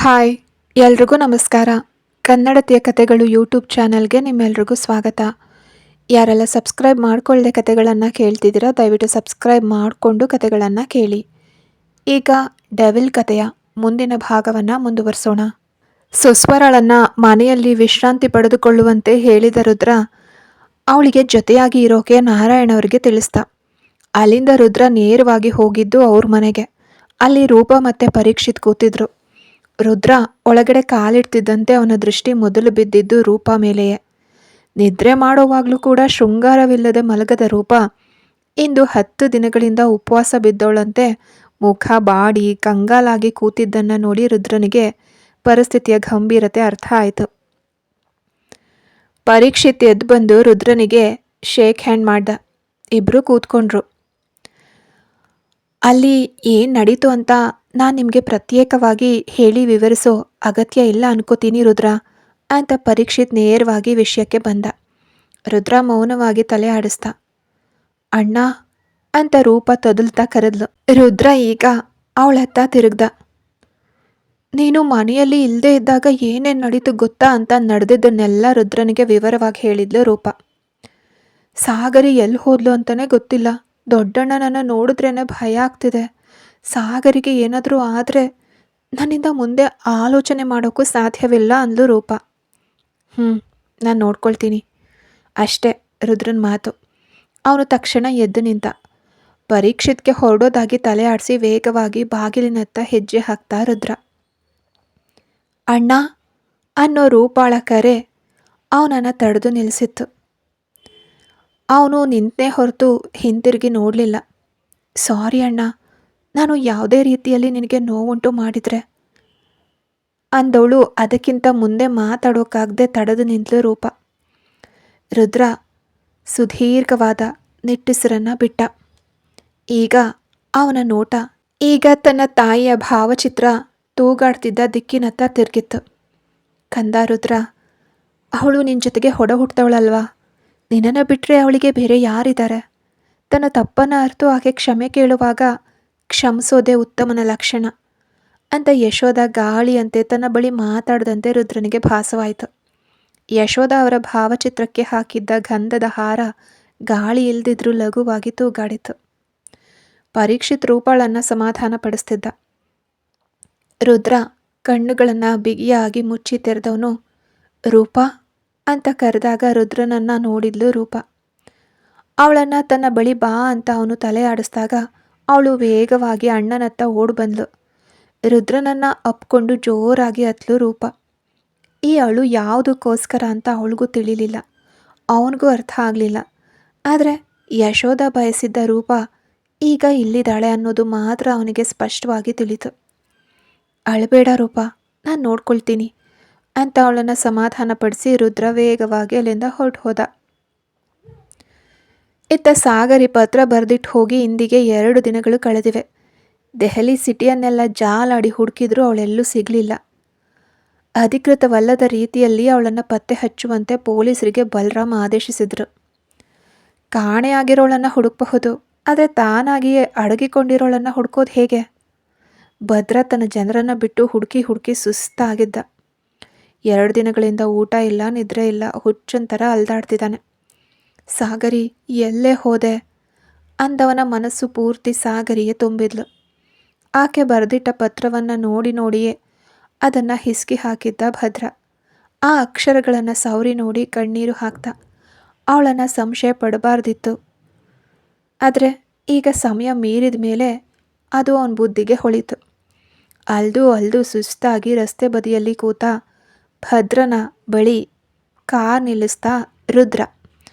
Hi, ಎಲ್ರಿಗೂ ನಮಸ್ಕಾರ. ಕನ್ನಡತಿಯ ಕತೆಗಳು ಯೂಟ್ಯೂಬ್ ಚಾನಲ್ಗೆ ನಿಮ್ಮೆಲ್ರಿಗೂ ಸ್ವಾಗತ. ಯಾರೆಲ್ಲ ಸಬ್ಸ್ಕ್ರೈಬ್ ಮಾಡ್ಕೊಳ್ಳದೆ ಕತೆಗಳನ್ನು ಕೇಳ್ತಿದ್ದೀರಾ, ದಯವಿಟ್ಟು ಸಬ್ಸ್ಕ್ರೈಬ್ ಮಾಡಿಕೊಂಡು ಕತೆಗಳನ್ನು ಕೇಳಿ. ಈಗ ಡೆವಿಲ್ ಕತೆಯ ಮುಂದಿನ ಭಾಗವನ್ನು ಮುಂದುವರಿಸೋಣ. ಸುಸ್ವರಳನ್ನು ಮನೆಯಲ್ಲಿ ವಿಶ್ರಾಂತಿ ಪಡೆದುಕೊಳ್ಳುವಂತೆ ಹೇಳಿದ ರುದ್ರ ಅವಳಿಗೆ ಜೊತೆಯಾಗಿ ಇರೋಕೆ ನಾರಾಯಣ ಅವರಿಗೆ ತಿಳಿಸ್ದ. ಅಲ್ಲಿಂದ ರುದ್ರ ನೇರವಾಗಿ ಹೋಗಿದ್ದು ಅವ್ರ ಮನೆಗೆ. ಅಲ್ಲಿ ರೂಪ ಮತ್ತು ಪರೀಕ್ಷಿತ್ ಕೂತಿದ್ರು. ರುದ್ರ ಒಳಗಡೆ ಕಾಲಿಡ್ತಿದ್ದಂತೆ ಅವನ ದೃಷ್ಟಿ ಮೊದಲು ಬಿದ್ದಿದ್ದು ರೂಪ ಮೇಲೆಯೇ. ನಿದ್ರೆ ಮಾಡೋವಾಗಲೂ ಕೂಡ ಶೃಂಗಾರವಿಲ್ಲದೆ ಮಲಗದ ರೂಪ ಇಂದು 10 ದಿನಗಳಿಂದ ಉಪವಾಸ ಬಿದ್ದವಳಂತೆ ಮುಖ ಬಾಡಿ ಕಂಗಾಲಾಗಿ ಕೂತಿದ್ದನ್ನು ನೋಡಿ ರುದ್ರನಿಗೆ ಪರಿಸ್ಥಿತಿಯ ಗಂಭೀರತೆ ಅರ್ಥ ಆಯಿತು. ಪರೀಕ್ಷಿತ್ ಎದ್ದು ಬಂದು ರುದ್ರನಿಗೆ ಶೇಕ್ ಹ್ಯಾಂಡ್ ಮಾಡ್ದ. ಇಬ್ಬರು ಕೂತ್ಕೊಂಡ್ರು. ಅಲ್ಲಿ ಏನು ನಡೀತು ಅಂತ ನಾನು ನಿಮಗೆ ಪ್ರತ್ಯೇಕವಾಗಿ ಹೇಳಿ ವಿವರಿಸೋ ಅಗತ್ಯ ಇಲ್ಲ ಅನ್ಕೋತೀನಿ ರುದ್ರ ಅಂತ ಪರೀಕ್ಷಿತ್ ನೇರವಾಗಿ ವಿಷಯಕ್ಕೆ ಬಂದ. ರುದ್ರ ಮೌನವಾಗಿ ತಲೆ ಆಡಿಸ್ದ. ಅಣ್ಣ ಅಂತ ರೂಪ ತೊದಲ್ತಾ ಕರೆದ್ಲು. ರುದ್ರ ಈಗ ಅವಳತ್ತ ತಿರುಗ್ದ. ನೀನು ಮನೆಯಲ್ಲಿ ಇಲ್ಲದೆ ಇದ್ದಾಗ ಏನೇನು ನಡೀತು ಗೊತ್ತಾ ಅಂತ ನಡೆದಿದ್ದನ್ನೆಲ್ಲ ರುದ್ರನಿಗೆ ವಿವರವಾಗಿ ಹೇಳಿದ್ಲು ರೂಪ. ಸಾಗರಿ ಎಲ್ಲಿ ಹೋದ್ಲು ಅಂತಲೇ ಗೊತ್ತಿಲ್ಲ. ದೊಡ್ಡಣ್ಣನನ್ನು ನೋಡಿದ್ರೇ ಭಯ ಆಗ್ತಿದೆ. ಸಾಗರಿಗೆ ಏನಾದರೂ ಆದರೆ ನನ್ನಿಂದ ಮುಂದೆ ಆಲೋಚನೆ ಮಾಡೋಕ್ಕೂ ಸಾಧ್ಯವಿಲ್ಲ ಅಂದ್ಲು ರೂಪ. ನಾನು ನೋಡ್ಕೊಳ್ತೀನಿ ಅಷ್ಟೇ ರುದ್ರನ ಮಾತು. ಅವನು ತಕ್ಷಣ ಎದ್ದು ನಿಂತ. ಪರೀಕ್ಷಿತ್ಗೆ ಹೊರಡೋದಾಗಿ ತಲೆ ಆಡಿಸಿ ವೇಗವಾಗಿ ಬಾಗಿಲಿನತ್ತ ಹೆಜ್ಜೆ ಹಾಕ್ತಾ ರುದ್ರ. ಅಣ್ಣ ಅನ್ನೋ ರೂಪಾಳ ಕರೆ ಅವನನ್ನು ತಡೆದು ನಿಲ್ಲಿಸಿತ್ತು. ಅವನು ನಿಂತೇ ಹೊರತು ಹಿಂತಿರುಗಿ ನೋಡಲಿಲ್ಲ. ಸಾರಿ ಅಣ್ಣ, ನಾನು ಯಾವುದೇ ರೀತಿಯಲ್ಲಿ ನಿನಗೆ ನೋವುಂಟು ಮಾಡಿದರೆ ಅಂದವಳು ಅದಕ್ಕಿಂತ ಮುಂದೆ ಮಾತಾಡೋಕ್ಕಾಗದೆ ತಡೆದು ನಿಂತಳು ರೂಪ. ರುದ್ರ ಸುದೀರ್ಘವಾದ ನಿಟ್ಟುಸಿರನ್ನು ಬಿಟ್ಟ. ಈಗ ಅವನ ನೋಟ ಈಗ ತನ್ನ ತಾಯಿಯ ಭಾವಚಿತ್ರ ತೂಗಾಡ್ತಿದ್ದ ದಿಕ್ಕಿನತ್ತ ತಿರುಗಿತ್ತು. ಕಂದ ರುದ್ರ, ಅವಳು ನಿನ್ನ ಜೊತೆಗೆ ಹುಟ್ಟವಳಲ್ವಾ? ನಿನ್ನನ್ನು ಬಿಟ್ಟರೆ ಅವಳಿಗೆ ಬೇರೆ ಯಾರಿದ್ದಾರೆ? ತನ್ನ ತಪ್ಪನ್ನು ಅರಿತು ಆಕೆ ಕ್ಷಮೆ ಕೇಳುವಾಗ ಕ್ಷಮಿಸೋದೇ ಉತ್ತಮನ ಲಕ್ಷಣ ಅಂತ ಯಶೋಧ ಗಾಳಿಯಂತೆ ತನ್ನ ಬಳಿ ಮಾತಾಡದಂತೆ ರುದ್ರನಿಗೆ ಭಾಸವಾಯಿತು. ಯಶೋಧ ಅವರ ಭಾವಚಿತ್ರಕ್ಕೆ ಹಾಕಿದ್ದ ಗಂಧದ ಹಾರ ಗಾಳಿ ಇಲ್ದಿದ್ರೂ ಲಘುವಾಗಿ ತೂಗಾಡಿತು. ಪರೀಕ್ಷಿತ್ ರೂಪಾಳನ್ನು ಸಮಾಧಾನ ಪಡಿಸ್ತಿದ್ದ. ರುದ್ರ ಕಣ್ಣುಗಳನ್ನು ಬಿಗಿಯಾಗಿ ಮುಚ್ಚಿ ತೆರೆದವನು ರೂಪ ಅಂತ ಕರೆದಾಗ ರುದ್ರನನ್ನು ನೋಡಿದ್ಲು ರೂಪ. ಅವಳನ್ನು ತನ್ನ ಬಳಿ ಬಾ ಅಂತ ಅವನು ತಲೆ ಆಡಿಸಿದಾಗ ಅವಳು ವೇಗವಾಗಿ ಅಣ್ಣನತ್ತ ಓಡಿ ಬಂದ್ಲು. ರುದ್ರನನ್ನು ಅಪ್ಕೊಂಡು ಜೋರಾಗಿ ಹತ್ಲು ರೂಪ. ಈ ಅಳು ಯಾವುದಕ್ಕೋಸ್ಕರ ಅಂತ ಅವಳಿಗೂ ತಿಳಿಲಿಲ್ಲ, ಅವನಿಗೂ ಅರ್ಥ ಆಗಲಿಲ್ಲ. ಆದರೆ ಯಶೋಧ ಬಯಸಿದ್ದ ರೂಪ ಈಗ ಇಲ್ಲಿದ್ದಾಳೆ ಅನ್ನೋದು ಮಾತ್ರ ಅವನಿಗೆ ಸ್ಪಷ್ಟವಾಗಿ ತಿಳಿತು. ಅಳಬೇಡ ರೂಪ, ನಾನು ನೋಡ್ಕೊಳ್ತೀನಿ ಅಂತ ಅವಳನ್ನು ಸಮಾಧಾನಪಡಿಸಿ ರುದ್ರ ವೇಗವಾಗಿ ಅಲ್ಲಿಂದ ಹೊರಟು ಹೋದ. ಇತ್ತ ಸಾಗರಿ ಪತ್ರ ಬರೆದಿಟ್ಟು ಹೋಗಿ ಇಂದಿಗೆ 2 ದಿನಗಳು ಕಳೆದಿವೆ. ದೆಹಲಿ ಸಿಟಿಯನ್ನೆಲ್ಲ ಜಾಲಾಡಿ ಹುಡುಕಿದ್ರೂ ಅವಳೆಲ್ಲೂ ಸಿಗಲಿಲ್ಲ. ಅಧಿಕೃತವಲ್ಲದ ರೀತಿಯಲ್ಲಿ ಅವಳನ್ನು ಪತ್ತೆ ಹಚ್ಚುವಂತೆ ಪೊಲೀಸರಿಗೆ ಬಲರಾಮ್ ಆದೇಶಿಸಿದ್ರು. ಕಾಣೆಯಾಗಿರೋಳನ್ನು ಹುಡುಕಬಹುದು, ಆದರೆ ತಾನಾಗಿಯೇ ಅಡಗಿಕೊಂಡಿರೋಳನ್ನು ಹುಡುಕೋದು ಹೇಗೆ? ಭದ್ರ ತನ್ನ ಜನರನ್ನು ಬಿಟ್ಟು ಹುಡುಕಿ ಸುಸ್ತಾಗಿದ್ದ. 2 ದಿನಗಳಿಂದ ಊಟ ಇಲ್ಲ, ನಿದ್ರೆ ಇಲ್ಲ, ಹುಚ್ಚಂತರ ಅಲ್ದಾಡ್ತಿದ್ದಾನೆ. ಸಾಗರಿ ಎಲ್ಲೇ ಹೋದೆ ಅಂದವನ ಮನಸ್ಸು ಪೂರ್ತಿ ಸಾಗರಿಯೇ ತುಂಬಿದ್ಲು. ಆಕೆ ಬರೆದಿಟ್ಟ ಪತ್ರವನ್ನು ನೋಡಿಯೇ ಅದನ್ನು ಹಿಸ್ಕಿ ಹಾಕಿದ್ದ ಭದ್ರ. ಆ ಅಕ್ಷರಗಳನ್ನು ಸವರಿ ನೋಡಿ ಕಣ್ಣೀರು ಹಾಕ್ತ. ಅವಳನ್ನು ಸಂಶಯ ಪಡಬಾರ್ದಿತ್ತು. ಆದರೆ ಈಗ ಸಮಯ ಮೀರಿದ ಮೇಲೆ ಅದು ಅವನ ಬುದ್ಧಿಗೆ ಹೊಳಿತು. ಅಲ್ದು ಸುಸ್ತಾಗಿ ರಸ್ತೆ ಬದಿಯಲ್ಲಿ ಕೂತ ಭದ್ರನ ಬಳಿ ಕಾರ್ ನಿಲ್ಲಿಸ್ತಾ ರುದ್ರ.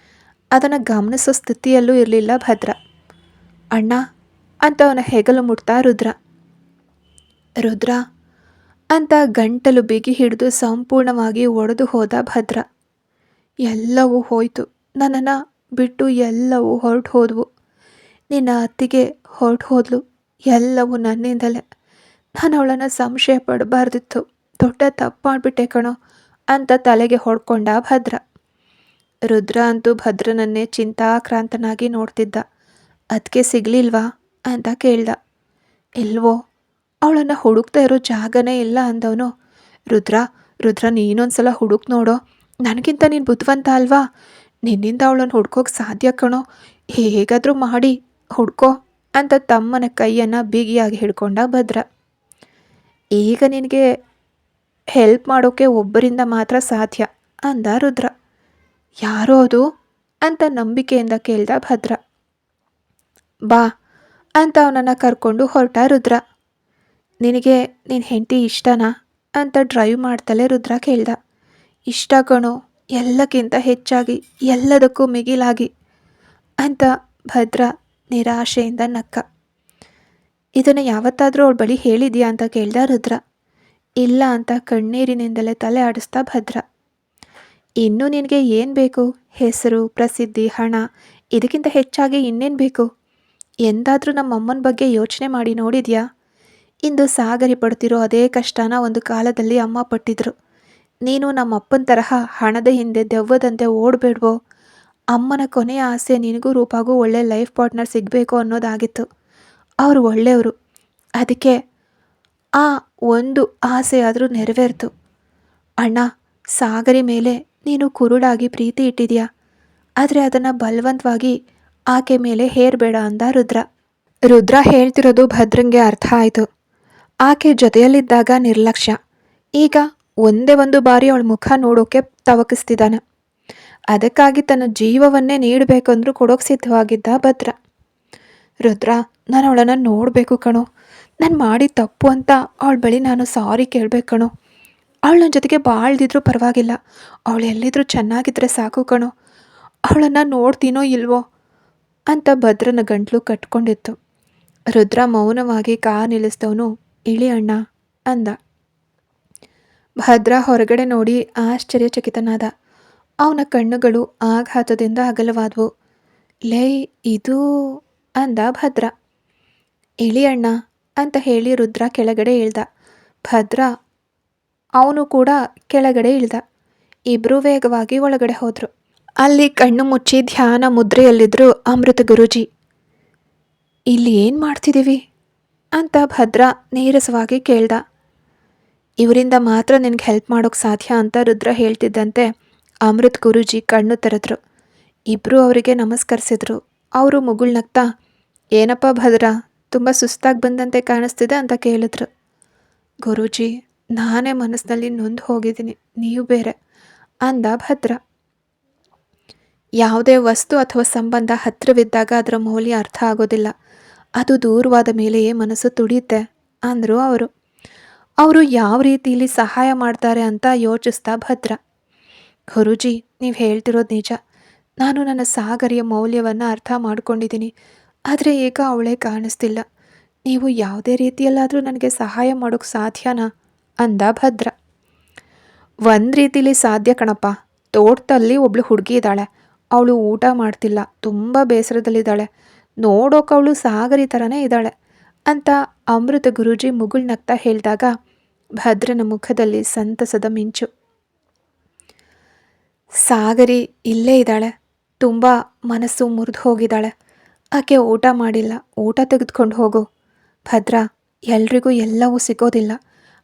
ಅದನ್ನು ಗಮನಿಸೋ ಸ್ಥಿತಿಯಲ್ಲೂ ಇರಲಿಲ್ಲ ಭದ್ರ. ಅಣ್ಣ ಅಂತ ಅವನ ಹೆಗಲು ಮುಟ್ತಾ ರುದ್ರ ಅಂತ ಗಂಟಲು ಬಿಗಿ ಹಿಡಿದು ಸಂಪೂರ್ಣವಾಗಿ ಒಡೆದು ಹೋದ ಭದ್ರ. ಎಲ್ಲವೂ ಹೋಯಿತು, ನನ್ನನ್ನು ಬಿಟ್ಟು ಎಲ್ಲವೂ ಹೊರಟು ಹೋದವು. ನಿನ್ನ ಅತ್ತಿಗೆ ಹೊರಟು ಹೋದ್ಲು, ಎಲ್ಲವೂ ನನ್ನಿಂದಲೇ. ನಾನು ಅವಳನ್ನು ಸಂಶಯ ಪಡಬಾರ್ದಿತ್ತು, ದೊಡ್ಡ ತಪ್ಪು ಮಾಡಿಬಿಟ್ಟೆ ಕಣೋ ಅಂತ ತಲೆಗೆ ಹೊಡ್ಕೊಂಡ ಭದ್ರ. ರುದ್ರ ಅಂತೂ ಭದ್ರನನ್ನೇ ಚಿಂತಾಕ್ರಾಂತನಾಗಿ ನೋಡ್ತಿದ್ದ. ಅದಕ್ಕೆ ಸಿಗ್ಲಿಲ್ವಾ ಅಂತ ಕೇಳ್ದ. ಇಲ್ವೋ, ಅವಳನ್ನು ಹುಡುಕ್ತಾ ಇರೋ ಜಾಗನೇ ಇಲ್ಲ ಅಂದವನು ರುದ್ರ ರುದ್ರ ನೀನೊಂದ್ಸಲ ಹುಡುಕ್ ನೋಡೋ, ನನಗಿಂತ ನೀನು ಬುದ್ಧಿವಂತ ಅಲ್ವಾ, ನಿನ್ನಿಂದ ಅವಳನ್ನು ಹುಡ್ಕೋಕೆ ಸಾಧ್ಯ ಕಣೋ, ಹೇಗಾದರೂ ಮಾಡಿ ಹುಡ್ಕೋ ಅಂತ ತಮ್ಮನ ಕೈಯನ್ನು ಬಿಗಿಯಾಗಿ ಹಿಡ್ಕೊಂಡ ಭದ್ರ. ಈಗ ನಿನಗೆ ಹೆಲ್ಪ್ ಮಾಡೋಕ್ಕೆ ಒಬ್ಬರಿಂದ ಮಾತ್ರ ಸಾಧ್ಯ ಅಂದ ರುದ್ರ. ಯಾರೋ ಅದು ಅಂತ ನಂಬಿಕೆಯಿಂದ ಕೇಳ್ದ ಭದ್ರ. ಬಾ ಅಂತ ಅವನನ್ನು ಕರ್ಕೊಂಡು ಹೊರಟ ರುದ್ರ. ನಿನಗೆ ನಿನ್ನ ಹೆಂಡತಿ ಇಷ್ಟನಾ ಅಂತ ಡ್ರೈವ್ ಮಾಡ್ತಲೇ ರುದ್ರ ಕೇಳ್ದ. ಇಷ್ಟ ಕಣೋ, ಎಲ್ಲಕ್ಕಿಂತ ಹೆಚ್ಚಾಗಿ, ಎಲ್ಲದಕ್ಕೂ ಮಿಗಿಲಾಗಿ ಅಂತ ಭದ್ರ ನಿರಾಶೆಯಿಂದ ನಕ್ಕ. ಇದನ್ನು ಯಾವತ್ತಾದರೂ ಅವಳ ಬಳಿ ಹೇಳಿದ್ಯಾ ಅಂತ ಕೇಳ್ದ ರುದ್ರ. ಇಲ್ಲ ಅಂತ ಕಣ್ಣೀರಿನಿಂದಲೇ ತಲೆ ಆಡಿಸ್ತಾ ಭದ್ರ. ಇನ್ನೂ ನಿನಗೆ ಏನು ಬೇಕು? ಹೆಸರು, ಪ್ರಸಿದ್ಧಿ, ಹಣ, ಇದಕ್ಕಿಂತ ಹೆಚ್ಚಾಗಿ ಇನ್ನೇನು ಬೇಕು? ಎಂದಾದರೂ ನಮ್ಮಮ್ಮನ ಬಗ್ಗೆ ಯೋಚನೆ ಮಾಡಿ ನೋಡಿದ್ಯಾ? ಇಂದು ಸಾಗರಿ ಪಡ್ತಿರೋ ಅದೇ ಕಷ್ಟನ ಒಂದು ಕಾಲದಲ್ಲಿ ಅಮ್ಮ ಪಟ್ಟಿದ್ರು. ನೀನು ನಮ್ಮಪ್ಪನ ತರಹ ಹಣದ ಹಿಂದೆ ದೆವ್ವದಂತೆ ಓಡಬೇಡ್ವೋ. ಅಮ್ಮನ ಕೊನೆಯ ಆಸೆ ನಿನಗೂ ರೂಪಾಗೂ ಒಳ್ಳೆ ಲೈಫ್ ಪಾರ್ಟ್ನರ್ ಸಿಗಬೇಕು ಅನ್ನೋದಾಗಿತ್ತು. ಅವರು ಒಳ್ಳೆಯವರು, ಅದಕ್ಕೆ ಆ ಒಂದು ಆಸೆ ಆದರೂ ನೆರವೇರ್ತು. ಅಣ್ಣ, ಸಾಗರಿ ಮೇಲೆ ನೀನು ಕುರುಡಾಗಿ ಪ್ರೀತಿ ಇಟ್ಟಿದ್ಯಾ, ಆದರೆ ಅದನ್ನು ಬಲವಂತವಾಗಿ ಆಕೆ ಮೇಲೆ ಹೇರಬೇಡ ಅಂದ ರುದ್ರ. ರುದ್ರ ಹೇಳ್ತಿರೋದು ಭದ್ರಂಗೆ ಅರ್ಥ ಆಯಿತು. ಆಕೆ ಜೊತೆಯಲ್ಲಿದ್ದಾಗ ನಿರ್ಲಕ್ಷ್ಯ, ಈಗ ಒಂದೇ ಒಂದು ಬಾರಿ ಅವಳ ಮುಖ ನೋಡೋಕೆ ತವಕಿಸ್ತಿದ್ದಾನೆ. ಅದಕ್ಕಾಗಿ ತನ್ನ ಜೀವವನ್ನೇ ನೀಡಬೇಕಂದ್ರೂ ಕೊಡೋಕೆ ಸಿದ್ಧವಾಗಿದ್ದ ಭದ್ರ. ರುದ್ರ, ನಾನು ಅವಳನ್ನು ನೋಡಬೇಕು ಕಣೋ, ನಾನು ಮಾಡಿ ತಪ್ಪು ಅಂತ ಅವಳ ಬಳಿ ನಾನು ಸಾರಿ ಕೇಳಬೇಕು ಕಣೋ. ಅವಳು ನನ್ನ ಜೊತೆಗೆ ಬಾಳ್ದಿದ್ರೂ ಪರವಾಗಿಲ್ಲ, ಅವಳು ಎಲ್ಲಿದ್ರೂ ಚೆನ್ನಾಗಿದ್ದರೆ ಸಾಕು ಕಣೋ. ಅವಳನ್ನು ನೋಡ್ತೀನೋ ಇಲ್ವೋ ಅಂತ ಭದ್ರನ ಗಂಟ್ಲು ಕಟ್ಕೊಂಡಿತ್ತು. ರುದ್ರ ಮೌನವಾಗಿ ಕಾರ್ ನಿಲ್ಲಿಸಿದವನು, ಇಳಿ ಅಣ್ಣ ಅಂದ. ಭದ್ರ ಹೊರಗಡೆ ನೋಡಿ ಆಶ್ಚರ್ಯಚಕಿತನಾದ. ಅವನ ಕಣ್ಣುಗಳು ಆಘಾತದಿಂದ ಅಗಲವಾದವು. ಲೇ, ಇದು ಅಂದ ಭದ್ರ. ಇಳಿ ಅಣ್ಣ ಅಂತ ಹೇಳಿ ರುದ್ರ ಕೆಳಗಡೆ ಇಳ್ದ. ಭದ್ರ ಅವನು ಕೂಡ ಕೆಳಗಡೆ ಇಳ್ದ. ಇಬ್ಬರೂ ವೇಗವಾಗಿ ಒಳಗಡೆ ಹೋದರು. ಅಲ್ಲಿ ಕಣ್ಣು ಮುಚ್ಚಿ ಧ್ಯಾನ ಮುದ್ರೆಯಲ್ಲಿದ್ದರು ಅಮೃತ ಗುರೂಜಿ. ಇಲ್ಲಿ ಏನು ಮಾಡ್ತಿದ್ದೀವಿ ಅಂತ ಭದ್ರ ನೀರಸವಾಗಿ ಕೇಳ್ದ. ಇವರಿಂದ ಮಾತ್ರ ನಿನಗೆ ಹೆಲ್ಪ್ ಮಾಡೋಕ್ಕೆ ಸಾಧ್ಯ ಅಂತ ರುದ್ರ ಹೇಳ್ತಿದ್ದಂತೆ ಅಮೃತ್ ಗುರೂಜಿ ಕಣ್ಣು ತೆರೆದ್ರು. ಇಬ್ಬರೂ ಅವರಿಗೆ ನಮಸ್ಕರಿಸಿದ್ರು. ಅವರು ಮುಗುಳ್ನಗ್ತಾ, ಏನಪ್ಪ ಭದ್ರ, ತುಂಬ ಸುಸ್ತಾಗಿ ಬಂದಂತೆ ಕಾಣಿಸ್ತಿದೆ ಅಂತ ಕೇಳಿದ್ರು. ಗುರೂಜಿ, ನಾನೇ ಮನಸ್ಸಿನಲ್ಲಿ ನೊಂದು ಹೋಗಿದ್ದೀನಿ, ನೀವು ಬೇರೆ ಅಂದ ಭದ್ರ. ಯಾವುದೇ ವಸ್ತು ಅಥವಾ ಸಂಬಂಧ ಹತ್ತಿರವಿದ್ದಾಗ ಅದರ ಮೌಲ್ಯ ಅರ್ಥ ಆಗೋದಿಲ್ಲ, ಅದು ದೂರವಾದ ಮೇಲೆಯೇ ಮನಸ್ಸು ತುಡಿಯುತ್ತೆ ಅಂದರು ಅವರು. ಅವರು ಯಾವ ರೀತಿಯಲ್ಲಿ ಸಹಾಯ ಮಾಡ್ತಾರೆ ಅಂತ ಯೋಚಿಸ್ತಾ ಭದ್ರ. ಗುರೂಜಿ, ನೀವು ಹೇಳ್ತಿರೋದು ನಿಜ. ನಾನು ನನ್ನ ಸಾಗರಿಯ ಮೌಲ್ಯವನ್ನು ಅರ್ಥ ಮಾಡ್ಕೊಂಡಿದ್ದೀನಿ, ಆದರೆ ಈಗ ಅವಳೇ ಕಾಣಿಸ್ತಿಲ್ಲ. ನೀವು ಯಾವುದೇ ರೀತಿಯಲ್ಲಾದರೂ ನನಗೆ ಸಹಾಯ ಮಾಡೋಕ್ಕೆ ಸಾಧ್ಯನಾ ಅಂದ ಭದ್ರ. ಒಂದು ರೀತಿಲಿ ಸಾಧ್ಯ ಕಣಪ್ಪ. ತೋಟದಲ್ಲಿ ಒಬ್ಳು ಹುಡುಗಿ ಇದ್ದಾಳೆ, ಅವಳು ಊಟ ಮಾಡ್ತಿಲ್ಲ, ತುಂಬ ಬೇಸರದಲ್ಲಿದ್ದಾಳೆ, ನೋಡೋಕೆ ಅವಳು ಸಾಗರಿ ಥರನೇ ಇದ್ದಾಳೆ ಅಂತ ಅಮೃತ ಗುರೂಜಿ ಮುಗುಳ್ನಗ್ತಾ ಹೇಳಿದಾಗ ಭದ್ರನ ಮುಖದಲ್ಲಿ ಸಂತಸದ ಮಿಂಚು. ಸಾಗರಿ ಇಲ್ಲೇ ಇದ್ದಾಳೆ, ತುಂಬ ಮನಸ್ಸು ಮುರಿದು ಹೋಗಿದ್ದಾಳೆ, ಆಕೆ ಊಟ ಮಾಡಿಲ್ಲ, ಊಟ ತೆಗೆದುಕೊಂಡು ಹೋಗು. ಭದ್ರ, ಎಲ್ರಿಗೂ ಎಲ್ಲವೂ ಸಿಗೋದಿಲ್ಲ,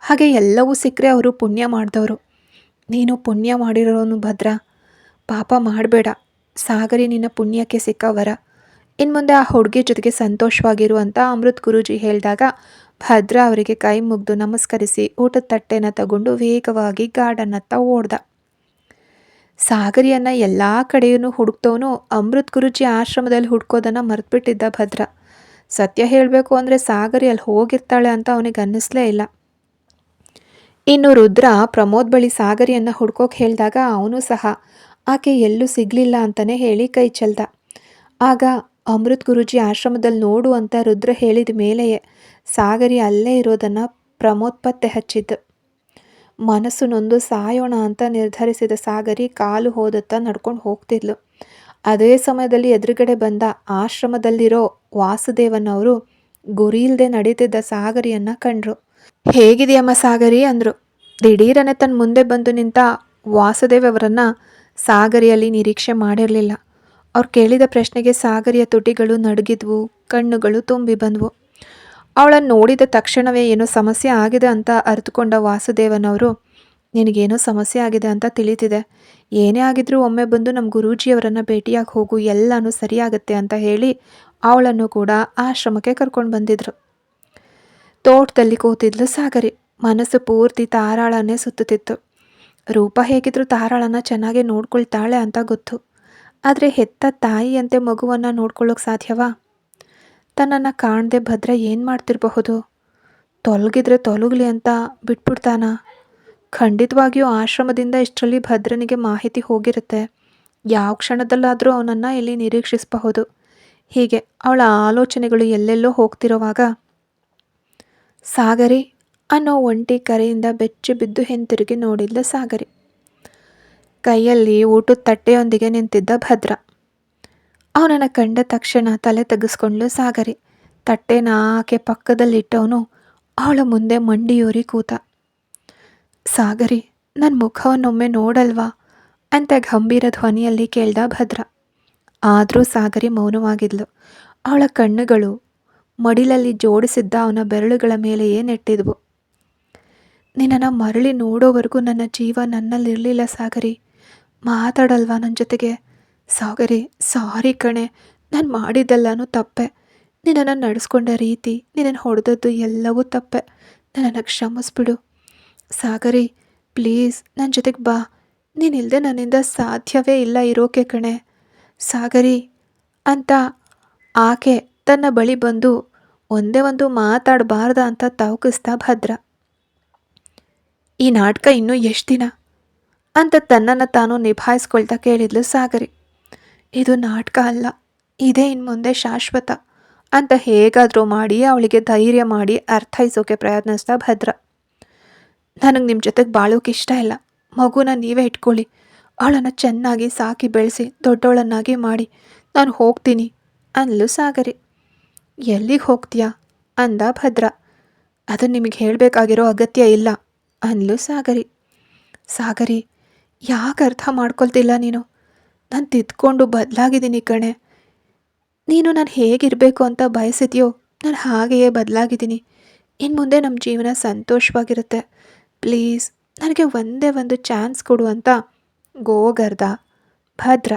ಹಾಗೆ ಎಲ್ಲವೂ ಸಿಕ್ಕರೆ ಅವರು ಪುಣ್ಯ ಮಾಡಿದವರು. ನೀನು ಪುಣ್ಯ ಮಾಡಿರೋನು ಭದ್ರ, ಪಾಪ ಮಾಡಬೇಡ. ಸಾಗರಿ ನಿನ್ನ ಪುಣ್ಯಕ್ಕೆ ಸಿಕ್ಕ ವರ. ಇನ್ನು ಮುಂದೆ ಆ ಹುಡುಗಿ ಜೊತೆಗೆ ಸಂತೋಷವಾಗಿರು ಅಂತ ಅಮೃತ್ ಗುರೂಜಿ ಹೇಳಿದಾಗ ಭದ್ರ ಅವರಿಗೆ ಕೈ ಮುಗಿದು ನಮಸ್ಕರಿಸಿ ಊಟದ ತಟ್ಟೆನ ತಗೊಂಡು ವೇಗವಾಗಿ ಗಾರ್ಡನ್ ಹತ್ತ ಓಡ್ದ. ಸಾಗರಿಯನ್ನು ಎಲ್ಲ ಕಡೆಯೂ ಹುಡುಕ್ತವನು ಅಮೃತ್ ಗುರೂಜಿ ಆಶ್ರಮದಲ್ಲಿ ಹುಡ್ಕೋದನ್ನು ಮರೆತುಬಿಟ್ಟಿದ್ದ ಭದ್ರ. ಸತ್ಯ ಹೇಳಬೇಕು ಅಂದರೆ ಸಾಗರಿ ಅಲ್ಲಿ ಹೋಗಿರ್ತಾಳೆ ಅಂತ ಅವನಿಗೆ ಅನ್ನಿಸ್ಲೇ ಇಲ್ಲ. ಇನ್ನು ರುದ್ರ ಪ್ರಮೋದ್ ಬಳಿ ಸಾಗರಿಯನ್ನು ಹುಡ್ಕೋಕೆ ಹೇಳಿದಾಗ ಅವನು ಸಹ ಆಕೆ ಎಲ್ಲೂ ಸಿಗಲಿಲ್ಲ ಅಂತಲೇ ಹೇಳಿ ಕೈ ಚೆಲ್ದ. ಆಗ ಅಮೃತ್ ಗುರೂಜಿ ಆಶ್ರಮದಲ್ಲಿ ನೋಡು ಅಂತ ರುದ್ರ ಹೇಳಿದ ಮೇಲೆಯೇ ಸಾಗರಿ ಅಲ್ಲೇ ಇರೋದನ್ನು ಪ್ರಮೋದ್ ಪತ್ತೆ ಹಚ್ಚಿದ್ದು. ಮನಸ್ಸು ನೊಂದು ಸಾಯೋಣ ಅಂತ ನಿರ್ಧರಿಸಿದ ಸಾಗರಿ ಕಾಲು ಹೋದತ್ತ ನಡ್ಕೊಂಡು ಹೋಗ್ತಿದ್ಲು. ಅದೇ ಸಮಯದಲ್ಲಿ ಎದುರುಗಡೆ ಬಂದ ಆಶ್ರಮದಲ್ಲಿರೋ ವಾಸುದೇವನವರು ಗುರಿ ಇಲ್ಲದೆ ನಡೀತಿದ್ದ ಸಾಗರಿಯನ್ನು ಕಂಡ್ರು. ಹೇಗಿದೆಯಮ್ಮ ಸಾಗರಿ ಅಂದರು. ದಿಢೀರನೆ ತನ್ನ ಮುಂದೆ ಬಂದು ನಿಂತ ವಾಸುದೇವ್ ಅವರನ್ನು ಸಾಗರಿಯಲ್ಲಿ ನಿರೀಕ್ಷೆ ಮಾಡಿರಲಿಲ್ಲ. ಅವ್ರು ಕೇಳಿದ ಪ್ರಶ್ನೆಗೆ ಸಾಗರಿಯ ತುಟಿಗಳು ನಡುಗಿದ್ವು, ಕಣ್ಣುಗಳು ತುಂಬಿ ಬಂದವು. ಅವಳನ್ನು ನೋಡಿದ ತಕ್ಷಣವೇ ಏನೋ ಸಮಸ್ಯೆ ಆಗಿದೆ ಅಂತ ಅರಿತುಕೊಂಡ ವಾಸುದೇವನವರು ನಿನಗೇನೋ ಸಮಸ್ಯೆ ಆಗಿದೆ ಅಂತ ತಿಳಿತಿದೆ. ಏನೇ ಆಗಿದ್ರೂ ಒಮ್ಮೆ ಬಂದು ನಮ್ಮ ಗುರೂಜಿಯವರನ್ನು ಭೇಟಿಯಾಗಿ ಹೋಗು, ಎಲ್ಲನೂ ಸರಿಯಾಗತ್ತೆ ಅಂತ ಹೇಳಿ ಅವಳನ್ನು ಕೂಡ ಆಶ್ರಮಕ್ಕೆ ಕರ್ಕೊಂಡು ಬಂದಿದ್ರು. ತೋಟದಲ್ಲಿ ಕೂತಿದ್ಲು ಸಾಗರಿ. ಮನಸ್ಸು ಪೂರ್ತಿ ತಾರಾಳನ್ನೇ ಸುತ್ತುತ್ತಿತ್ತು. ರೂಪ ಹೇಗಿದ್ರೂ ತಾರಾಳನ್ನ ಚೆನ್ನಾಗಿ ನೋಡ್ಕೊಳ್ತಾಳೆ ಅಂತ ಗೊತ್ತು. ಆದರೆ ಹೆತ್ತ ತಾಯಿಯಂತೆ ಮಗುವನ್ನು ನೋಡ್ಕೊಳ್ಳೋಕೆ ಸಾಧ್ಯವಾ? ತನ್ನನ್ನು ಕಾಣದೆ ಭದ್ರ ಏನು ಮಾಡ್ತಿರಬಹುದು? ತೊಲಗಿದ್ರೆ ತೊಲಗಲಿ ಅಂತ ಬಿಟ್ಬಿಡ್ತಾನ? ಖಂಡಿತವಾಗಿಯೂ ಆಶ್ರಮದಿಂದ ಇಷ್ಟರಲ್ಲಿ ಭದ್ರನಿಗೆ ಮಾಹಿತಿ ಹೋಗಿರುತ್ತೆ. ಯಾವ ಕ್ಷಣದಲ್ಲಾದರೂ ಅವನನ್ನು ಇಲ್ಲಿ ನಿರೀಕ್ಷಿಸಬಹುದು. ಹೀಗೆ ಅವಳ ಆಲೋಚನೆಗಳು ಎಲ್ಲೆಲ್ಲೋ ಹೋಗ್ತಿರುವಾಗ ಸಾಗರಿ ಅನ್ನೋ ಒಂಟಿ ಕರೆಯಿಂದ ಬೆಚ್ಚಿ ಬಿದ್ದು ಹಿಂತಿರುಗಿ ನೋಡಿದ್ಲು ಸಾಗರಿ. ಕೈಯಲ್ಲಿ ಊಟದ ತಟ್ಟೆಯೊಂದಿಗೆ ನಿಂತಿದ್ದ ಭದ್ರ. ಅವನನ್ನು ಕಂಡ ತಕ್ಷಣ ತಲೆ ತೆಗೆಸ್ಕೊಂಡ್ಲು ಸಾಗರಿ. ತಟ್ಟೆನ ಆಕೆ ಪಕ್ಕದಲ್ಲಿಟ್ಟವನು ಅವಳ ಮುಂದೆ ಮಂಡಿಯೂರಿ ಕೂತ. ಸಾಗರಿ, ನನ್ನ ಮುಖವನ್ನೊಮ್ಮೆ ನೋಡಲ್ವಾ ಅಂತ ಗಂಭೀರ ಧ್ವನಿಯಲ್ಲಿ ಕೇಳ್ದ ಭದ್ರ. ಆದರೂ ಸಾಗರಿ ಮೌನವಾಗಿದ್ಲು. ಅವಳ ಕಣ್ಣುಗಳು ಮಡಿಲಲ್ಲಿ ಜೋಡಿಸಿದ್ದ ಅವನ ಬೆರಳುಗಳ ಮೇಲೆಯೇ ನೆಟ್ಟಿದ್ವು. ನಿನ್ನನ್ನು ಮರಳಿ ನೋಡೋವರೆಗೂ ನನ್ನ ಜೀವ ನನ್ನಲ್ಲಿರಲಿಲ್ಲ ಸಾಗರಿ. ಮಾತಾಡಲ್ವಾ ನನ್ನ ಜೊತೆಗೆ? ಸಾಗರಿ, ಸಾರಿ ಕಣೆ, ನಾನು ಮಾಡಿದ್ದೆಲ್ಲನೂ ತಪ್ಪೆ. ನಿನ್ನನ್ನು ನಡೆಸ್ಕೊಂಡ ರೀತಿ, ನಿನ್ನನ್ನು ಹೊಡೆದದ್ದು ಎಲ್ಲವೂ ತಪ್ಪೆ. ನನ್ನನ್ನು ಕ್ಷಮಿಸ್ಬಿಡು ಸಾಗರಿ. ಪ್ಲೀಸ್ ನನ್ನ ಜೊತೆಗೆ ಬಾ. ನೀನಿಲ್ಲದೆ ನನ್ನಿಂದ ಸಾಧ್ಯವೇ ಇಲ್ಲ ಇರೋಕೆ ಕಣೆ ಸಾಗರಿ ಅಂತ ಆಕೆ ತನ್ನ ಬಳಿ ಬಂದು ಒಂದೇ ಒಂದು ಮಾತಾಡಬಾರ್ದ ಅಂತ ತವಕಿಸ್ತಾ ಭದ್ರ. ಈ ನಾಟಕ ಇನ್ನೂ ಎಷ್ಟು ದಿನ ಅಂತ ತನ್ನನ್ನು ತಾನು ನಿಭಾಯಿಸ್ಕೊಳ್ತಾ ಕೇಳಿದ್ಲು ಸಾಗರಿ. ಇದು ನಾಟಕ ಅಲ್ಲ, ಇದೇ ಇನ್ನು ಮುಂದೆ ಶಾಶ್ವತ ಅಂತ ಹೇಗಾದರೂ ಮಾಡಿ ಅವಳಿಗೆ ಧೈರ್ಯ ಮಾಡಿ ಅರ್ಥೈಸೋಕೆ ಪ್ರಯತ್ನಿಸ್ತಾ ಭದ್ರ. ನನಗೆ ನಿಮ್ಮ ಜೊತೆಗೆ ಬಾಳೋಕೆ ಇಷ್ಟ ಇಲ್ಲ. ಮಗುನ ನೀವೇ ಇಟ್ಕೊಳ್ಳಿ. ಅವಳನ್ನು ಚೆನ್ನಾಗಿ ಸಾಕಿ ಬೆಳೆಸಿ ದೊಡ್ಡವಳನ್ನಾಗಿ ಮಾಡಿ ನಾನು ಹೋಗ್ತೀನಿ ಅಂದ್ಲು ಸಾಗರಿ. ಎಲ್ಲಿಗೆ ಹೋಗ್ತೀಯಾ ಅಂದ ಭದ್ರ. ಅದನ್ನು ನಿಮಗೆ ಹೇಳಬೇಕಾಗಿರೋ ಅಗತ್ಯ ಇಲ್ಲ ಅಂದ್ಲು ಸಾಗರಿ. ಸಾಗರಿ, ಯಾಕೆ ಅರ್ಥ ಮಾಡ್ಕೊಳ್ತಿಲ್ಲ ನೀನು? ನಾನು ತಿದ್ಕೊಂಡು ಬದಲಾಗಿದ್ದೀನಿ ಕಣೆ. ನೀನು ನಾನು ಹೇಗಿರಬೇಕು ಅಂತ ಬಯಸಿದ್ಯೋ ನಾನು ಹಾಗೆಯೇ ಬದಲಾಗಿದ್ದೀನಿ. ಇನ್ನು ಮುಂದೆ ನಮ್ಮ ಜೀವನ ಸಂತೋಷವಾಗಿರುತ್ತೆ. ಪ್ಲೀಸ್ ನನಗೆ ಒಂದೇ ಒಂದು ಚಾನ್ಸ್ ಕೊಡು ಅಂತ ಗೋಗರ್ದ ಭದ್ರ.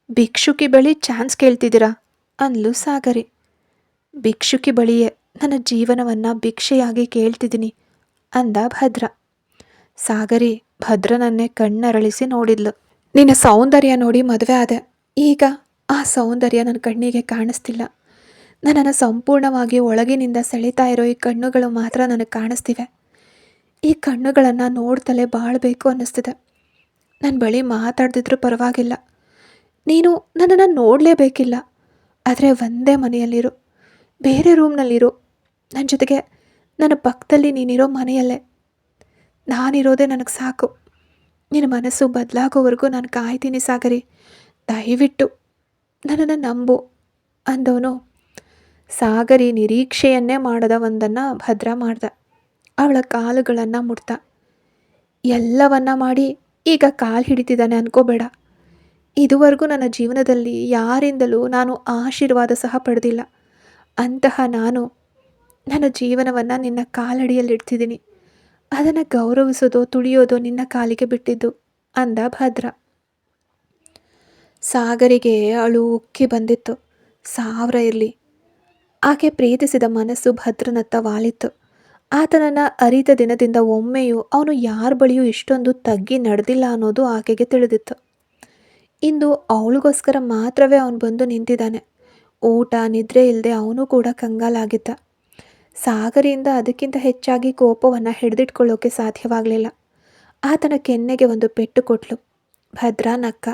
ಭಿಕ್ಷುಕಿ ಬಳಿ ಚಾನ್ಸ್ ಕೇಳ್ತಿದ್ದೀರಾ ಅಂದ್ಲು ಸಾಗರಿ. ಭಿಕ್ಷುಕಿ ಬಳಿಯೇ ನನ್ನ ಜೀವನವನ್ನು ಭಿಕ್ಷೆಯಾಗಿ ಕೇಳ್ತಿದ್ದೀನಿ ಅಂದ ಭದ್ರ. ಸಾಗರಿ ಭದ್ರನನ್ನೇ ಕಣ್ಣರಳಿಸಿ ನೋಡಿದ್ಲು. ನಿನ್ನ ಸೌಂದರ್ಯ ನೋಡಿ ಮದುವೆ ಆದೆ. ಈಗ ಆ ಸೌಂದರ್ಯ ನನ್ನ ಕಣ್ಣಿಗೆ ಕಾಣಿಸ್ತಿಲ್ಲ. ನನ್ನನ್ನು ಸಂಪೂರ್ಣವಾಗಿ ಒಳಗಿನಿಂದ ಸೆಳೀತಾ ಇರೋ ಈ ಕಣ್ಣುಗಳು ಮಾತ್ರ ನನಗೆ ಕಾಣಿಸ್ತಿವೆ. ಈ ಕಣ್ಣುಗಳನ್ನು ನೋಡ್ತಲೇ ಬಾಳಬೇಕು ಅನ್ನಿಸ್ತಿದೆ. ನನ್ನ ಬಳಿ ಮಾತಾಡ್ದಿದ್ರೂ ಪರವಾಗಿಲ್ಲ. ನೀನು ನನ್ನನ್ನು ನೋಡಲೇಬೇಕಿಲ್ಲ. ಆದರೆ ಒಂದೇ ಮನೆಯಲ್ಲಿರು, ಬೇರೆ ರೂಮ್ನಲ್ಲಿರು. ನನ್ನ ಜೊತೆಗೆ ನನ್ನ ಪಕ್ಕದಲ್ಲಿ ನೀನಿರೋ ಮನೆಯಲ್ಲೇ ನಾನಿರೋದೇ ನನಗೆ ಸಾಕು. ನಿನ್ನ ಮನಸ್ಸು ಬದಲಾಗೋವರೆಗೂ ನಾನು ಕಾಯ್ತೀನಿ ಸಾಗರಿ. ದಯವಿಟ್ಟು ನನ್ನನ್ನು ನಂಬು ಅಂದವನು ಸಾಗರಿ ನಿರೀಕ್ಷೆಯನ್ನೇ ಮಾಡದ ಒಂದನ್ನು ಭದ್ರ ಮಾಡ್ದ. ಅವಳ ಕಾಲುಗಳನ್ನು ಮುಟ್ತ. ಎಲ್ಲವನ್ನ ಮಾಡಿ ಈಗ ಕಾಲು ಹಿಡಿತಿದ್ದಾನೆ ಅನ್ಕೋಬೇಡ. ಇದುವರೆಗೂ ನನ್ನ ಜೀವನದಲ್ಲಿ ಯಾರಿಂದಲೂ ನಾನು ಆಶೀರ್ವಾದ ಸಹ ಪಡೆದಿಲ್ಲ. ಅಂತಹ ನಾನು ನನ್ನ ಜೀವನವನ್ನು ನಿನ್ನ ಕಾಲಡಿಯಲ್ಲಿಡ್ತಿದ್ದೀನಿ. ಅದನ್ನು ಗೌರವಿಸೋದೋ ತುಳಿಯೋದೋ ನಿನ್ನ ಕಾಲಿಗೆ ಬಿಟ್ಟಿದ್ದು ಅಂದ ಭದ್ರ. ಸಾಗರಿಗೆ ಅಳು ಉಕ್ಕಿ ಬಂದಿತ್ತು. 1000 ಇರಲಿ. ಆಕೆ ಪ್ರೀತಿಸಿದ ಮನಸ್ಸು ಭದ್ರನತ್ತ ವಾಲಿತ್ತು. ಆತನನ್ನು ಅರಿತ ದಿನದಿಂದ ಒಮ್ಮೆಯೂ ಅವನು ಯಾರ ಬಳಿಯೂ ಇಷ್ಟೊಂದು ತಗ್ಗಿ ನಡೆದಿಲ್ಲ ಅನ್ನೋದು ಆಕೆಗೆ ತಿಳಿದಿತ್ತು. ಇಂದು ಅವಳಿಗೋಸ್ಕರ ಮಾತ್ರವೇ ಅವನು ಬಂದು ನಿಂತಿದ್ದಾನೆ. ಊಟ ನಿದ್ರೆ ಇಲ್ಲದೆ ಅವನು ಕೂಡ ಕಂಗಾಲಾಗಿದ್ದ. ಸಾಗರಿಯಿಂದ ಅದಕ್ಕಿಂತ ಹೆಚ್ಚಾಗಿ ಕೋಪವನ್ನು ಹಿಡಿದಿಟ್ಕೊಳ್ಳೋಕೆ ಸಾಧ್ಯವಾಗಲಿಲ್ಲ. ಆತನ ಕೆನ್ನೆಗೆ ಒಂದು ಪೆಟ್ಟು ಕೊಟ್ಲು. ಭದ್ರ ನಕ್ಕ.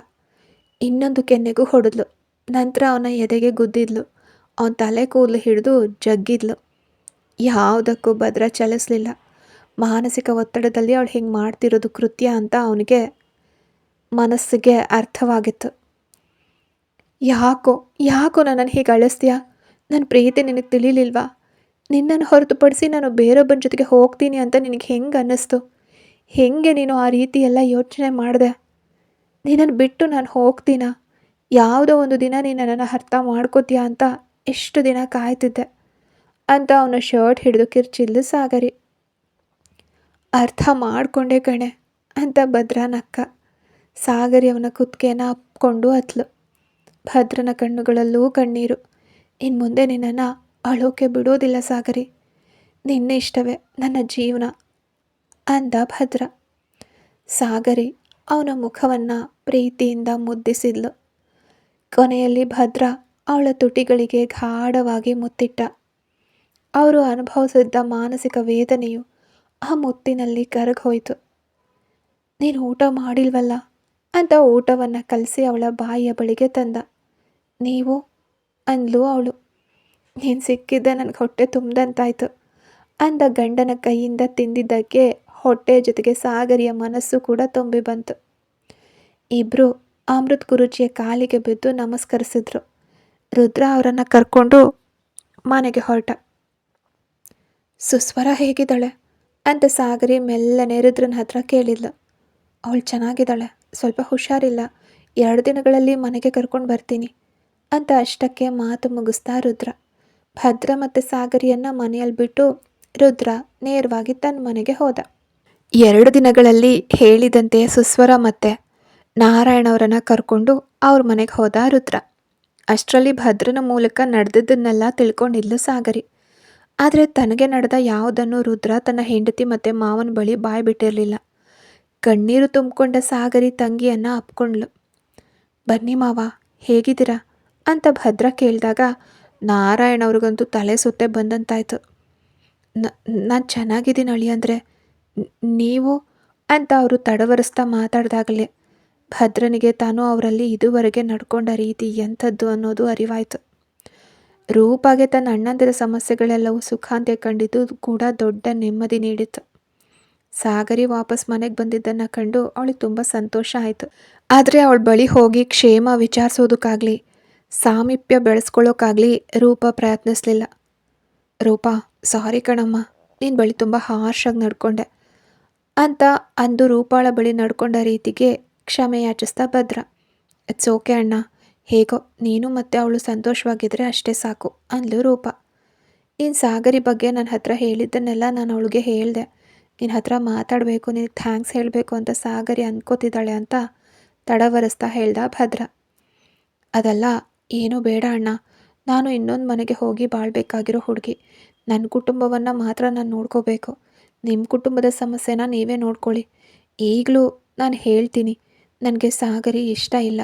ಇನ್ನೊಂದು ಕೆನ್ನೆಗೂ ಹೊಡೆದ್ಲು. ನಂತರ ಅವನ ಎದೆಗೆ ಗುದ್ದಿದ್ಲು. ಅವನ ತಲೆ ಕೂದಲು ಹಿಡಿದು ಜಗ್ಗಿದ್ಲು. ಯಾವುದಕ್ಕೂ ಭದ್ರ ಚಲಿಸಲಿಲ್ಲ. ಮಾನಸಿಕ ಒತ್ತಡದಲ್ಲಿ ಅವಳು ಹಿಂಗೆ ಮಾಡ್ತಿರೋದು ಕೃತ್ಯ ಅಂತ ಅವನಿಗೆ ಮನಸ್ಸಿಗೆ ಅರ್ಥವಾಗಿತ್ತು. ಯಾಕೋ ಯಾಕೋ ನನ್ನನ್ನು ಹೀಗೆ ಅಳಿಸ್ತೀಯಾ? ನನ್ನ ಪ್ರೀತಿ ನಿನಗೆ ತಿಳಿಲಿಲ್ವಾ? ನಿನ್ನನ್ನು ಹೊರತುಪಡಿಸಿ ನಾನು ಬೇರೊಬ್ಬನ ಜೊತೆಗೆ ಹೋಗ್ತೀನಿ ಅಂತ ನಿನಗೆ ಹೆಂಗೆ ಅನ್ನಿಸ್ತು? ಹೆಂಗೆ ನೀನು ಆ ರೀತಿ ಎಲ್ಲ ಯೋಚನೆ ಮಾಡಿದೆ? ನಿನ್ನನ್ನು ಬಿಟ್ಟು ನಾನು ಹೋಗ್ತೀನಾ? ಯಾವುದೋ ಒಂದು ದಿನ ನೀನು ನನ್ನನ್ನು ಅರ್ಥ ಮಾಡ್ಕೋತೀಯಾ ಅಂತ ಎಷ್ಟು ದಿನ ಕಾಯ್ತಿದ್ದೆ ಅಂತ ಅವನ ಶರ್ಟ್ ಹಿಡಿದು ಕಿರ್ಚಿದ್ಲು ಸಾಗರಿ. ಅರ್ಥ ಮಾಡ್ಕೊಂಡೆ ಕಣೆ ಅಂತ ಭದ್ರ ನಕ್ಕ. ಸಾಗರಿ ಅವನ ಕುತ್ತಿಗೆನ ಅಪ್ಕೊಂಡು ಹತ್ಲು. ಭದ್ರನ ಕಣ್ಣುಗಳಲ್ಲೂ ಕಣ್ಣೀರು. ಇನ್ನು ಮುಂದೆ ನಿನ್ನನ್ನು ಅಳೋಕೆ ಬಿಡೋದಿಲ್ಲ ಸಾಗರಿ, ನಿನ್ನ ಇಷ್ಟವೇ ನನ್ನ ಜೀವನ ಅಂದ ಭದ್ರ. ಸಾಗರಿ ಅವನ ಮುಖವನ್ನು ಪ್ರೀತಿಯಿಂದ ಮುದ್ದಿಸಿದ್ಲು. ಕೊನೆಯಲ್ಲಿ ಭದ್ರ ಅವಳ ತುಟಿಗಳಿಗೆ ಗಾಢವಾಗಿ ಮುತ್ತಿಟ್ಟ. ಅವರು ಅನುಭವಿಸಿದ್ದ ಮಾನಸಿಕ ವೇದನೆಯು ಆ ಮುತ್ತಿನಲ್ಲಿ ಕರಗೋಯ್ತು. ನೀನು ಊಟ ಮಾಡಿಲ್ವಲ್ಲ ಅಂತ ಊಟವನ್ನು ಕಲಸಿ ಅವಳ ಬಾಯಿಯ ಬಳಿಗೆ ತಂದ. ನೀವು ಅಂದ್ಲು ಅವಳು. ನೀನು ಸಿಕ್ಕಿದ್ದೆ ನನಗೆ ಹೊಟ್ಟೆ ತುಂಬ್ದಂತಾಯ್ತು ಅಂದ ಗಂಡನ ಕೈಯಿಂದ ತಿಂದಿದ್ದಕ್ಕೆ ಹೊಟ್ಟೆ ಜೊತೆಗೆ ಸಾಗರಿಯ ಮನಸ್ಸು ಕೂಡ ತುಂಬಿ ಬಂತು. ಇಬ್ಬರು ಅಮೃತ್ ಗುರೂಜಿಯ ಕಾಲಿಗೆ ಬಿದ್ದು ನಮಸ್ಕರಿಸಿದ್ರು. ರುದ್ರ ಅವರನ್ನು ಕರ್ಕೊಂಡು ಮನೆಗೆ ಹೊರಟ. ಸುಸ್ವರ ಹೇಗಿದ್ದಾಳೆ ಅಂತ ಸಾಗರಿ ಮೆಲ್ಲನೆ ರುದ್ರನ ಹತ್ರ ಕೇಳಿದ್ಲು. ಅವಳು ಚೆನ್ನಾಗಿದ್ದಾಳೆ, ಸ್ವಲ್ಪ ಹುಷಾರಿಲ್ಲ, 2 ದಿನಗಳಲ್ಲಿ ಮನೆಗೆ ಕರ್ಕೊಂಡು ಬರ್ತೀನಿ ಅಂತ ಅಷ್ಟಕ್ಕೆ ಮಾತು ಮುಗಿಸ್ತಾ ರುದ್ರ. ಭದ್ರ ಮತ್ತು ಸಾಗರಿಯನ್ನು ಮನೆಯಲ್ಲಿ ಬಿಟ್ಟು ರುದ್ರ ನೇರವಾಗಿ ತನ್ನ ಮನೆಗೆ ಹೋದ. 2 ದಿನಗಳಲ್ಲಿ ಹೇಳಿದಂತೆ ಸುಸ್ವರ ಮತ್ತು ನಾರಾಯಣವರನ್ನು ಕರ್ಕೊಂಡು ಅವ್ರ ಮನೆಗೆ ಹೋದ ರುದ್ರ. ಅಷ್ಟರಲ್ಲಿ ಭದ್ರನ ಮೂಲಕ ನಡೆದದ್ದನ್ನೆಲ್ಲ ತಿಳ್ಕೊಂಡಿದ್ಲು ಸಾಗರಿ. ಆದರೆ ತನಗೆ ನಡೆದ ಯಾವುದನ್ನು ರುದ್ರ ತನ್ನ ಹೆಂಡತಿ ಮತ್ತು ಮಾವನ ಬಳಿ ಬಾಯಿ ಬಿಟ್ಟಿರಲಿಲ್ಲ. ಕಣ್ಣೀರು ತುಂಬಿಕೊಂಡ ಸಾಗರಿ ತಂಗಿಯನ್ನು ಅಪ್ಕೊಂಡ್ಲು. ಬನ್ನಿ ಮಾವ, ಹೇಗಿದ್ದೀರಾ ಅಂತ ಭದ್ರ ಕೇಳಿದಾಗ ನಾರಾಯಣ ಅವ್ರಿಗಂತೂ ತಲೆ ಸುತ್ತೆ ಬಂದಂತಾಯ್ತು. ನಾನು ಚೆನ್ನಾಗಿದ್ದೀನಿ ಅಳಿಯಂದ್ರೆ, ನೀವು ಅಂತ ಅವರು ತಡವರಿಸ್ತಾ ಮಾತಾಡಿದಾಗಲೇ ಭದ್ರನಿಗೆ ತಾನು ಅವರಲ್ಲಿ ಇದುವರೆಗೆ ನಡ್ಕೊಂಡ ರೀತಿ ಎಂಥದ್ದು ಅನ್ನೋದು ಅರಿವಾಯಿತು. ರೂಪಾಗೆ ತನ್ನ ಅಣ್ಣಂದಿರ ಸಮಸ್ಯೆಗಳೆಲ್ಲವೂ ಸುಖಾಂತ್ಯ ಕಂಡಿದ್ದು ಕೂಡ ದೊಡ್ಡ ನೆಮ್ಮದಿ ನೀಡಿತು. ಸಾಗರಿ ವಾಪಸ್ ಮನೆಗೆ ಬಂದಿದ್ದನ್ನು ಕಂಡು ಅವಳಿಗೆ ತುಂಬ ಸಂತೋಷ ಆಯಿತು. ಆದರೆ ಅವಳ ಬಳಿ ಹೋಗಿ ಕ್ಷೇಮ ವಿಚಾರಿಸೋದಕ್ಕಾಗಲಿ ಸಾಮೀಪ್ಯ ಬೆಳೆಸ್ಕೊಳ್ಳೋಕ್ಕಾಗಲಿ ರೂಪ ಪ್ರಯತ್ನಿಸಲಿಲ್ಲ. ರೂಪಾ, ಸಾರಿ ಕಣಮ್ಮ, ನಿನ್ನ ಬಳಿ ತುಂಬ ಹಾರ್ಷಾಗಿ ನಡ್ಕೊಂಡೆ ಅಂತ ಅಂದು ರೂಪಾಳ ಬಳಿ ನಡ್ಕೊಂಡ ರೀತಿಗೆ ಕ್ಷಮೆ ಯಾಚಿಸ್ತಾ ಭದ್ರ. ಇಟ್ಸ್ ಓಕೆ ಅಣ್ಣ, ಹೇಗೋ ನೀನು ಮತ್ತು ಅವಳು ಸಂತೋಷವಾಗಿದ್ದರೆ ಅಷ್ಟೇ ಸಾಕು ಅಂದ್ಲು ರೂಪ. ನೀನು ಸಾಗರಿ ಬಗ್ಗೆ ನನ್ನ ಹತ್ರ ಹೇಳಿದ್ದನ್ನೆಲ್ಲ ನಾನು ಅವಳಿಗೆ ಹೇಳಿದೆ. ನಿನ್ನ ಹತ್ರ ಮಾತಾಡಬೇಕು, ನಿನಗೆ ಥ್ಯಾಂಕ್ಸ್ ಹೇಳಬೇಕು ಅಂತ ಸಾಗರಿ ಅಂದ್ಕೋತಿದ್ದಾಳೆ ಅಂತ ತಡವರಿಸ್ತಾ ಹೇಳ್ದ ಭದ್ರ. ಅದೆಲ್ಲ ಏನೂ ಬೇಡ ಅಣ್ಣ, ನಾನು ಇನ್ನೊಂದು ಮನೆಗೆ ಹೋಗಿ ಬಾಳ್ಬೇಕಾಗಿರೋ ಹುಡುಗಿ. ನನ್ನ ಕುಟುಂಬವನ್ನು ಮಾತ್ರ ನಾನು ನೋಡ್ಕೋಬೇಕು. ನಿಮ್ಮ ಕುಟುಂಬದ ಸಮಸ್ಯೆನ ನೀವೇ ನೋಡ್ಕೊಳ್ಳಿ. ಈಗಲೂ ನಾನು ಹೇಳ್ತೀನಿ, ನನಗೆ ಸಾಗರಿ ಇಷ್ಟ ಇಲ್ಲ,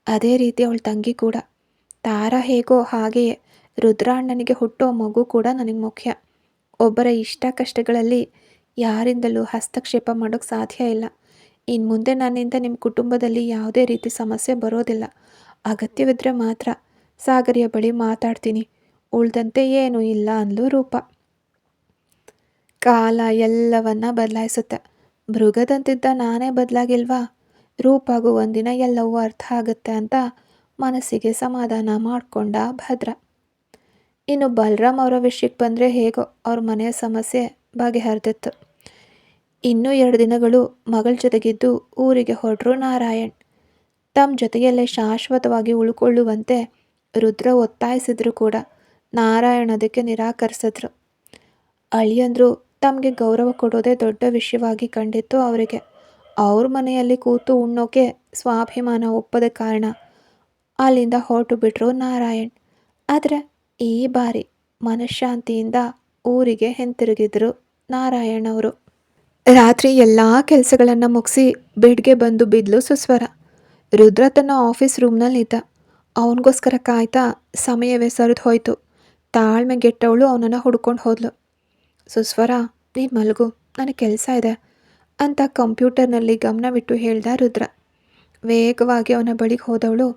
ಅದೇ ರೀತಿ ಅವಳ ತಂಗಿ ಕೂಡ. ತಾರಾ ಹೇಗೋ ಹಾಗೆಯೇ ರುದ್ರ ಅಣ್ಣನಿಗೆ ಹುಟ್ಟೋ ಮಗು ಕೂಡ ನನಗೆ ಮುಖ್ಯ. ಒಬ್ಬರ ಇಷ್ಟ ಕಷ್ಟಗಳಲ್ಲಿ ಯಾರಿಂದಲೂ ಹಸ್ತಕ್ಷೇಪ ಮಾಡೋಕ್ಕೆ ಸಾಧ್ಯ ಇಲ್ಲ. ಇನ್ನು ಮುಂದೆ ನನ್ನಿಂದ ನಿಮ್ಮ ಕುಟುಂಬದಲ್ಲಿ ಯಾವುದೇ ರೀತಿ ಸಮಸ್ಯೆ ಬರೋದಿಲ್ಲ. ಅಗತ್ಯವಿದ್ದರೆ ಮಾತ್ರ ಸಾಗರಿಯ ಬಳಿ ಮಾತಾಡ್ತೀನಿ, ಉಳ್ದಂತೆ ಏನೂ ಇಲ್ಲ ಅಂದ್ಲು ರೂಪ. ಕಾಲ ಎಲ್ಲವನ್ನ ಬದಲಾಯಿಸುತ್ತೆ. ಮೃಗದಂತಿದ್ದ ನಾನೇ ಬದಲಾಗಿಲ್ವಾ? ರೂಪಾಗೂ ಒಂದಿನ ಎಲ್ಲವೂ ಅರ್ಥ ಆಗುತ್ತೆ ಅಂತ ಮನಸ್ಸಿಗೆ ಸಮಾಧಾನ ಮಾಡಿಕೊಂಡ ಭದ್ರ. ಇನ್ನು ಬಲರಾಮ್ ಅವರ ವಿಷಯಕ್ಕೆ ಬಂದರೆ ಹೇಗೋ ಅವ್ರ ಮನೆಯ ಸಮಸ್ಯೆ ಬಗೆಹರಿದಿತ್ತು. ಇನ್ನೂ 2 ದಿನಗಳು ಮಗಳ ಜೊತೆಗಿದ್ದು ಊರಿಗೆ ಹೊರಟರು ನಾರಾಯಣ್. ತಮ್ಮ ಜೊತೆಯಲ್ಲೇ ಶಾಶ್ವತವಾಗಿ ಉಳ್ಕೊಳ್ಳುವಂತೆ ರುದ್ರ ಒತ್ತಾಯಿಸಿದ್ರು ಕೂಡ ನಾರಾಯಣ್ ಅದಕ್ಕೆ ನಿರಾಕರಿಸಿದ್ರು. ಅಳಿಯಂದ್ರು ತಮಗೆ ಗೌರವ ಕೊಡೋದೇ ದೊಡ್ಡ ವಿಷಯವಾಗಿ ಕಂಡಿತ್ತು ಅವರಿಗೆ. ಅವ್ರ ಮನೆಯಲ್ಲಿ ಕೂತು ಉಣ್ಣೋಕೆ ಸ್ವಾಭಿಮಾನ ಒಪ್ಪದ ಕಾರಣ ಅಲ್ಲಿಂದ ಹೊರಟು ಬಿಟ್ರು ನಾರಾಯಣ್. ಆದರೆ ಈ ಬಾರಿ ಮನಃಶಾಂತಿಯಿಂದ ಊರಿಗೆ ಹಿಂತಿರುಗಿದ್ರು ನಾರಾಯಣ್ ಅವರು. ರಾತ್ರಿ ಎಲ್ಲ ಕೆಲಸಗಳನ್ನು ಮುಗಿಸಿ ಬೆಡ್ಗೆ ಬಂದು ಬಿದ್ಲು ಸುಸ್ವರ. ರುದ್ರ ತನ್ನ ಆಫೀಸ್ ರೂಮ್ನಲ್ಲಿದ್ದ. ಅವನಿಗೋಸ್ಕರ ಕಾಯ್ತಾ ಸಮಯವೇ ಸರಿದು ಹೋಯ್ತು. ತಾಳ್ಮೆಗೆಟ್ಟವಳು ಅವನನ್ನು ಹುಡ್ಕೊಂಡು ಹೋದ್ಲು. ಸುಸ್ವರ, ನೀನು ಮಲಗು, ನನಗೆ ಕೆಲಸ ಇದೆ ಅಂತ ಕಂಪ್ಯೂಟರ್ನಲ್ಲಿ ಗಮನವಿಟ್ಟು ಹೇಳ್ದ ರುದ್ರ. ವೇಗವಾಗಿ ಅವನ ಬಳಿಗೆ ಹೋದವಳು,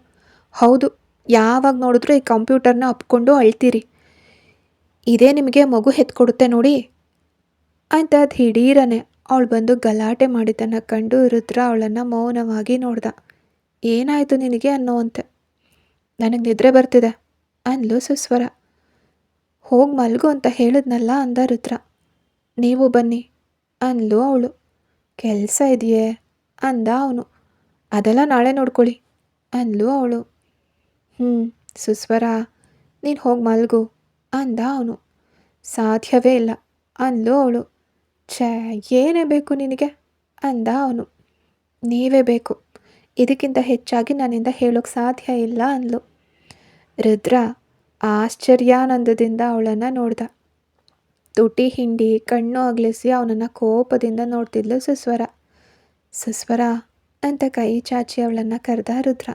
ಹೌದು, ಯಾವಾಗ ನೋಡಿದ್ರೂ ಈ ಕಂಪ್ಯೂಟರ್ನ ಅಪ್ಕೊಂಡು ಅಳ್ತೀರಿ, ಇದೇ ನಿಮಗೆ ಮಗು ಹೆತ್ಕೊಡುತ್ತೆ ನೋಡಿ ಅಂತ ದಿಢೀರನೆ ಅವಳು ಬಂದು ಗಲಾಟೆ ಮಾಡಿದ್ದನ್ನು ಕಂಡು ರುದ್ರ ಅವಳನ್ನು ಮೌನವಾಗಿ ನೋಡ್ದ. ಏನಾಯಿತು ನಿನಗೆ ಅನ್ನೋವಂತೆ. ನನಗೆ ನಿದ್ರೆ ಬರ್ತಿದೆ ಅಂದ್ಲು ಸುಸ್ವರ. ಹೋಗಿ ಮಲ್ಗು ಅಂತ ಹೇಳಿದ್ನಲ್ಲ ಅಂದ ರುದ್ರ. ನೀವು ಬನ್ನಿ ಅಂದ್ಲು ಅವಳು. ಕೆಲಸ ಇದೆಯೇ ಅಂದ ಅವನು. ಅದೆಲ್ಲ ನಾಳೆ ನೋಡ್ಕೊಳ್ಳಿ ಅಂದ್ಲು ಅವಳು. ಸುಸ್ವರ, ನೀನು ಹೋಗಿ ಮಲ್ಗು ಅಂದ ಅವನು. ಸಾಧ್ಯವೇ ಇಲ್ಲ ಅಂದ್ಲು ಅವಳು. ಛೇ, ಏನೇ ಬೇಕು ನಿನಗೆ ಅಂದ ಅವನು. ನೀವೇ ಬೇಕು, ಇದಕ್ಕಿಂತ ಹೆಚ್ಚಾಗಿ ನನ್ನಿಂದ ಹೇಳೋಕ್ಕೆ ಸಾಧ್ಯ ಇಲ್ಲ ಅಂದ್ಲು. ರುದ್ರ ಆಶ್ಚರ್ಯಾನಂದದಿಂದ ಅವಳನ್ನು ನೋಡ್ದ. ತುಟಿ ಹಿಂಡಿ ಕಣ್ಣು ಅಗಲಿಸಿ ಅವನನ್ನು ಕೋಪದಿಂದ ನೋಡ್ತಿದ್ಲು ಸುಸ್ವರ. ಸುಸ್ವರ ಅಂತ ಕೈ ಚಾಚಿ ಅವಳನ್ನು ಕರೆದ ರುದ್ರ.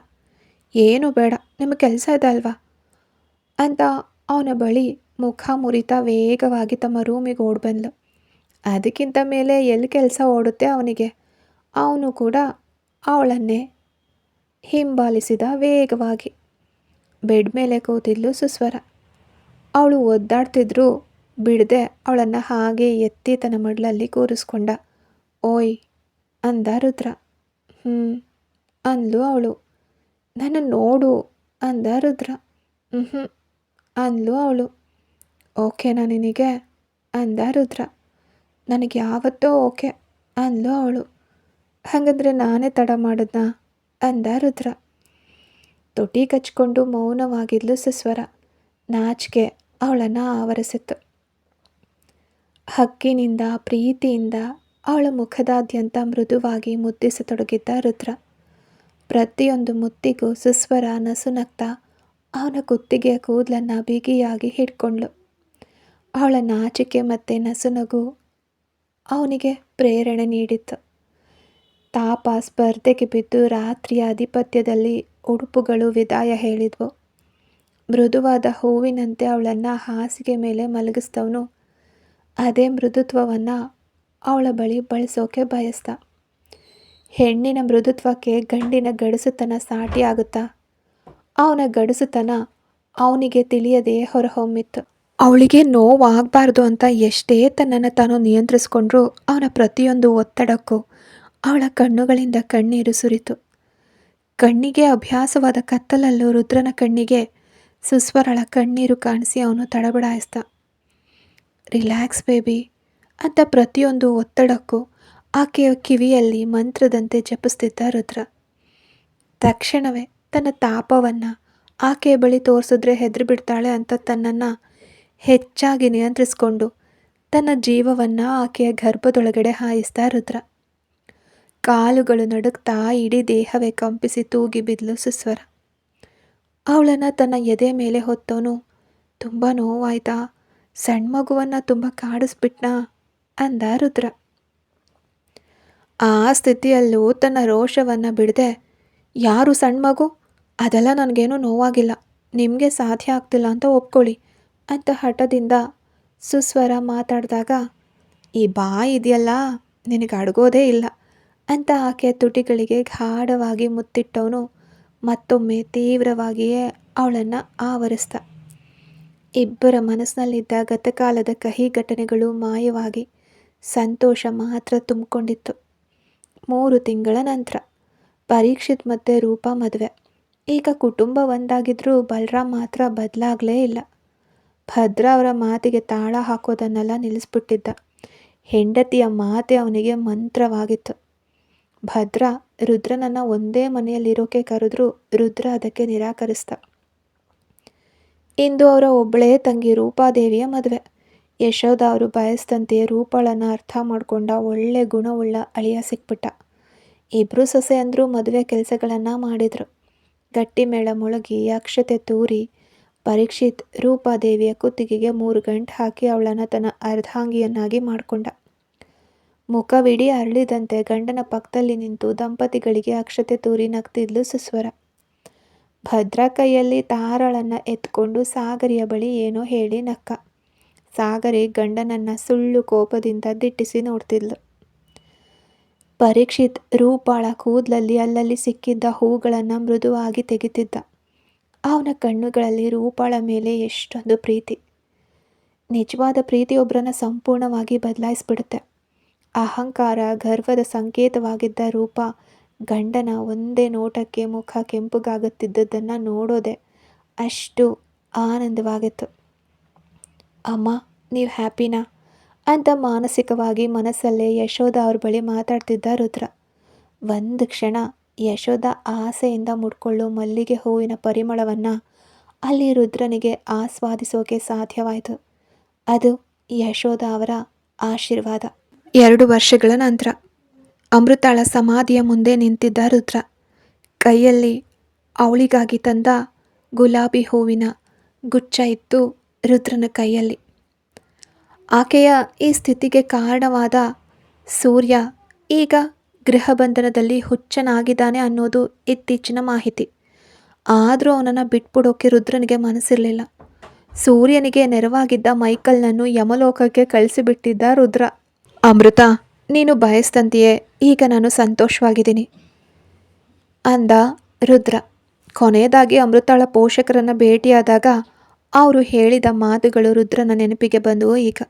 ಏನು ಬೇಡ, ನಿಮಗೆ ಕೆಲಸ ಇದೆ ಅಲ್ವಾ ಅಂತ ಅವನ ಬಳಿ ಮುಖ ಮುರಿತಾ ವೇಗವಾಗಿ ತಮ್ಮ ರೂಮಿಗೆ ಓಡ್ಬಂದ್ಲು. ಅದಕ್ಕಿಂತ ಮೇಲೆ ಎಲ್ಲಿ ಕೆಲಸ ಓಡುತ್ತೆ ಅವನಿಗೆ. ಅವನು ಕೂಡ ಅವಳನ್ನೇ ಹಿಂಬಾಲಿಸಿದ ವೇಗವಾಗಿ. ಬೆಡ್ ಮೇಲೆ ಕೂತಿದ್ಲು ಸುಸ್ವರ. ಅವಳು ಒದ್ದಾಡ್ತಿದ್ರು ಬಿಡದೆ ಅವಳನ್ನು ಹಾಗೆ ಎತ್ತಿ ತನ್ನ ಮಡ್ಲಲ್ಲಿ ಕೂರಿಸ್ಕೊಂಡ. ಓಯ್ ಅಂದ ರುದ್ರ. ಹ್ಞೂ ಅಂದ್ಲು ಅವಳು. ನನ್ನ ನೋಡು ಅಂದ ರುದ್ರ. ಹ್ಞೂ ಅಂದ್ಲು ಅವಳು. ಓಕೆನಾ ನಿನಗೆ ಅಂದ ರುದ್ರ. ನನಗೆ ಯಾವತ್ತೋ ಓಕೆ ಅಂದ್ಲು ಅವಳು. ಹಾಗಂದ್ರೆ ನಾನೇ ತಡ ಮಾಡಿದ್ನಾ ಅಂದ ರುದ್ರ. ತುಟಿ ಕಚ್ಕೊಂಡು ಮೌನವಾಗಿದ್ಲು ಸುಸ್ವರ. ನಾಚಿಕೆ ಅವಳನ್ನು ಆವರಿಸಿತ್ತು. ಹಕ್ಕಿನಿಂದ ಪ್ರೀತಿಯಿಂದ ಅವಳ ಮುಖದಾದ್ಯಂತ ಮೃದುವಾಗಿ ಮುದ್ದಿಸತೊಡಗಿದ್ದ ರುದ್ರ. ಪ್ರತಿಯೊಂದು ಮುತ್ತಿಗೂ ಸುಸ್ವರ ನಸುನಗ್ತಾ ಅವನ ಕುತ್ತಿಗೆಯ ಕೂದಲನ್ನು ಬಿಗಿಯಾಗಿ ಹಿಡ್ಕೊಂಡ್ಳು. ಅವಳ ನಾಚಿಕೆ ಮತ್ತು ನಸುನಗು ಅವನಿಗೆ ಪ್ರೇರಣೆ ನೀಡಿತ್ತು. ತಾಪ ಸ್ಪರ್ಧೆಗೆ ಬಿದ್ದು ರಾತ್ರಿಯ ಆಧಿಪತ್ಯದಲ್ಲಿ ಉಡುಪುಗಳು ವಿದಾಯ ಹೇಳಿದ್ವು. ಮೃದುವಾದ ಹೂವಿನಂತೆ ಅವಳನ್ನು ಹಾಸಿಗೆ ಮೇಲೆ ಮಲಗಿಸಿದವನು ಅದೇ ಮೃದುತ್ವವನ್ನು ಅವಳ ಬಳಿ ಬಳಸೋಕೆ ಬಯಸ್ದ. ಹೆಣ್ಣಿನ ಮೃದುತ್ವಕ್ಕೆ ಗಂಡಿನ ಗಡಸುತನ ಸಾಟಿ ಆಗುತ್ತಾ? ಅವನ ಗಡಸುತನ ಅವನಿಗೆ ತಿಳಿಯದೇ ಹೊರಹೊಮ್ಮಿತ್ತು. ಅವಳಿಗೆ ನೋವಾಗಬಾರ್ದು ಅಂತ ಎಷ್ಟೇ ತನ್ನನ್ನು ತಾನು ನಿಯಂತ್ರಿಸ್ಕೊಂಡ್ರೂ ಅವನ ಪ್ರತಿಯೊಂದು ಒತ್ತಡಕ್ಕೂ ಅವಳ ಕಣ್ಣುಗಳಿಂದ ಕಣ್ಣೀರು ಸುರಿತು. ಕಣ್ಣಿಗೆ ಅಭ್ಯಾಸವಾದ ಕತ್ತಲಲ್ಲೂ ರುದ್ರನ ಕಣ್ಣಿಗೆ ಸುಸ್ವರಳ ಕಣ್ಣೀರು ಕಾಣಿಸಿ ಅವನು ತಡಬಡಾಯಿಸ್ದ. ರಿಲ್ಯಾಕ್ಸ್ ಬೇಬಿ ಅಂತ ಪ್ರತಿಯೊಂದು ಒತ್ತಡಕ್ಕೂ ಆಕೆಯ ಕಿವಿಯಲ್ಲಿ ಮಂತ್ರದಂತೆ ಜಪಿಸ್ತಿದ್ದ ರುದ್ರ. ತಕ್ಷಣವೇ ತನ್ನ ತಾಪವನ್ನು ಆಕೆಯ ಬಳಿ ತೋರಿಸಿದ್ರೆ ಹೆದರಿ ಬಿಡ್ತಾಳೆ ಅಂತ ತನ್ನನ್ನು ಹೆಚ್ಚಾಗಿ ನಿಯಂತ್ರಿಸಿಕೊಂಡು ತನ್ನ ಜೀವವನ್ನು ಆಕೆಯ ಗರ್ಭದೊಳಗಡೆ ಹಾಯಿಸ್ದ ರುದ್ರ. ಕಾಲುಗಳು ನಡುಗ್ತಾ ಇಡೀ ದೇಹವೇ ಕಂಪಿಸಿ ತೂಗಿ ಬಿದ್ಲು ಸುಸ್ವರ. ಅವಳನ್ನು ತನ್ನ ಎದೆ ಮೇಲೆ ಹೊತ್ತವನು, ತುಂಬ ನೋವಾಯ್ತಾ, ಸಣ್ಣ ಮಗುವನ್ನು ತುಂಬ ಕಾಡಿಸ್ಬಿಟ್ನಾ ಅಂದ ರುದ್ರ. ಆ ಸ್ಥಿತಿಯಲ್ಲೂ ತನ್ನ ರೋಷವನ್ನು ಬಿಡದೆ, ಯಾರು ಸಣ್ಣ ಮಗು, ಅದೆಲ್ಲ ನನಗೇನು ನೋವಾಗಿಲ್ಲ, ನಿಮಗೆ ಸಾಧ್ಯ ಆಗ್ತಿಲ್ಲ ಅಂತ ಒಪ್ಕೊಳ್ಳಿ ಅಂತ ಹಠದಿಂದ ಸುಸ್ವರ ಮಾತಾಡಿದಾಗ, ಈ ಬಾಯಿ ಇದೆಯಲ್ಲ ನಿನಗೆ ಅಡಗೋದೇ ಇಲ್ಲ ಅಂತ ಆಕೆಯ ತುಟಿಗಳಿಗೆ ಗಾಢವಾಗಿ ಮುತ್ತಿಟ್ಟವನು ಮತ್ತೊಮ್ಮೆ ತೀವ್ರವಾಗಿಯೇ ಅವಳನ್ನು ಆವರಿಸ್ದ. ಇಬ್ಬರ ಮನಸ್ಸಿನಲ್ಲಿದ್ದ ಗತಕಾಲದ ಕಹಿ ಘಟನೆಗಳು ಮಾಯವಾಗಿ ಸಂತೋಷ ಮಾತ್ರ ತುಂಬಿಕೊಂಡಿತ್ತು. 3 ತಿಂಗಳ ನಂತರ ಪರೀಕ್ಷಿತ್ ಮತ್ತು ರೂಪಾ ಮದುವೆ. ಈಗ ಕುಟುಂಬ ಒಂದಾಗಿದ್ರೂ ಬಲರಾಮ್ ಮಾತ್ರ ಬದಲಾಗಲೇ ಇಲ್ಲ. ಭದ್ರ ಅವರ ಮಾತಿಗೆ ತಾಳ ಹಾಕೋದನ್ನೆಲ್ಲ ನಿಲ್ಲಿಸ್ಬಿಟ್ಟಿದ್ದ. ಹೆಂಡತಿಯ ಮಾತೆ ಅವನಿಗೆ ಮಂತ್ರವಾಗಿತ್ತು. ಭದ್ರ ರುದ್ರನನ್ನು ಒಂದೇ ಮನೆಯಲ್ಲಿರೋಕೆ ಕರೆದ್ರೂ ರುದ್ರ ಅದಕ್ಕೆ ನಿರಾಕರಿಸ್ದ. ಇಂದು ಅವರ ಒಬ್ಬಳೇ ತಂಗಿ ರೂಪಾದೇವಿಯ ಮದುವೆ. ಯಶೋಧ ಅವರು ಬಯಸಿದಂತೆಯೇ ರೂಪಾಳನ್ನು ಅರ್ಥ ಮಾಡಿಕೊಂಡ ಒಳ್ಳೆ ಗುಣವುಳ್ಳ ಅಳಿಯ ಸಿಕ್ಬಿಟ್ಟ. ಇಬ್ಬರು ಸೊಸೆಯಂದರು ಮದುವೆ ಕೆಲಸಗಳನ್ನು ಮಾಡಿದರು. ಗಟ್ಟಿ ಮೇಳ ಮೊಳಗಿ ಅಕ್ಷತೆ ತೂರಿ ಪರೀಕ್ಷಿತ್ ರೂಪಾದೇವಿಯ ಕುತ್ತಿಗೆಗೆ 3 ಗಂಟು ಹಾಕಿ ಅವಳನ್ನು ತನ್ನ ಅರ್ಧಾಂಗಿಯನ್ನಾಗಿ ಮಾಡಿಕೊಂಡ. ಮುಖವಿಡೀ ಅರಳಿದಂತೆ ಗಂಡನ ಪಕ್ಕದಲ್ಲಿ ನಿಂತು ದಂಪತಿಗಳಿಗೆ ಅಕ್ಷತೆ ತೂರಿ ನಗ್ತಿದ್ಲು ಸುಸ್ವರ. ಭದ್ರ ಕೈಯಲ್ಲಿ ತಾರಳನ್ನು ಎತ್ಕೊಂಡು ಸಾಗರಿಯ ಬಳಿ ಏನೋ ಹೇಳಿ ನಕ್ಕ. ಸಾಗರಿ ಗಂಡನನ್ನು ಸುಳ್ಳು ಕೋಪದಿಂದ ದಿಟ್ಟಿಸಿ ನೋಡ್ತಿದ್ಲು. ಪರೀಕ್ಷಿತ್ ರೂಪಾಳ ಕೂದಲಲ್ಲಿ ಅಲ್ಲಲ್ಲಿ ಸಿಕ್ಕಿದ್ದ ಹೂಗಳನ್ನು ಮೃದುವಾಗಿ ತೆಗಿತಿದ್ದ. ಅವನ ಕಣ್ಣುಗಳಲ್ಲಿ ರೂಪಾಳ ಮೇಲೆ ಎಷ್ಟೊಂದು ಪ್ರೀತಿ. ನಿಜವಾದ ಪ್ರೀತಿ ಒಬ್ಬರನ್ನ ಸಂಪೂರ್ಣವಾಗಿ ಬದಲಾಯಿಸ್ಬಿಡುತ್ತೆ. ಅಹಂಕಾರ ಗರ್ವದ ಸಂಕೇತವಾಗಿದ್ದ ರೂಪ ಗಂಡನ ಒಂದೇ ನೋಟಕ್ಕೆ ಮುಖ ಕೆಂಪುಗಾಗುತ್ತಿದ್ದದ್ದನ್ನು ನೋಡೋದೆ ಅಷ್ಟು ಆನಂದವಾಗಿತ್ತು. ಅಮ್ಮ, ನೀವು ಹ್ಯಾಪಿನಾ ಅಂತ ಮಾನಸಿಕವಾಗಿ ಮನಸ್ಸಲ್ಲೇ ಯಶೋಧ ಅವ್ರ ಬಳಿ ಮಾತಾಡ್ತಿದ್ದ ರುದ್ರ. ಒಂದು ಕ್ಷಣ ಯಶೋಧ ಆಸೆಯಿಂದ ಮುಡ್ಕೊಳ್ಳೋ ಮಲ್ಲಿಗೆ ಹೂವಿನ ಪರಿಮಳವನ್ನು ಅಲ್ಲಿ ರುದ್ರನಿಗೆ ಆಸ್ವಾದಿಸೋಕೆ ಸಾಧ್ಯವಾಯಿತು. ಅದು ಯಶೋಧ ಅವರ ಆಶೀರ್ವಾದ. 2 ವರ್ಷಗಳ ನಂತರ ಅಮೃತಾಳ ಸಮಾಧಿಯ ಮುಂದೆ ನಿಂತಿದ್ದ ರುದ್ರ. ಕೈಯಲ್ಲಿ ಅವಳಿಗಾಗಿ ತಂದ ಗುಲಾಬಿ ಹೂವಿನ ಗುಚ್ಛ ಇತ್ತು ರುದ್ರನ ಕೈಯಲ್ಲಿ. ಆಕೆಯ ಈ ಸ್ಥಿತಿಗೆ ಕಾರಣವಾದ ಸೂರ್ಯ ಈಗ ಗೃಹಬಂಧನದಲ್ಲಿ ಹುಚ್ಚನಾಗಿದ್ದಾನೆ ಅನ್ನೋದು ಇತ್ತೀಚಿನ ಮಾಹಿತಿ. ಆದರೂ ಅವನನ್ನು ಬಿಟ್ಬಿಡೋಕೆ ರುದ್ರನಿಗೆ ಮನಸ್ಸಿರಲಿಲ್ಲ. ಸೂರ್ಯನಿಗೆ ನೆರವಾಗಿದ್ದ ಮೈಕಲ್ನನ್ನು ಯಮಲೋಕಕ್ಕೆ ಕಳಿಸಿಬಿಟ್ಟಿದ್ದ ರುದ್ರ. ಅಮೃತ, ನೀನು ಬಯಸ್ದಂತೆಯೇ ಈಗ ನಾನು ಸಂತೋಷವಾಗಿದ್ದೀನಿ ಅಂದ ರುದ್ರ. ಕೊನೆಯದಾಗಿ ಅಮೃತಾಳ ಪೋಷಕರನ್ನು ಭೇಟಿಯಾದಾಗ ಅವರು ಹೇಳಿದ ಮಾತುಗಳು ರುದ್ರನ ನೆನಪಿಗೆ ಬಂದವು ಈಗ.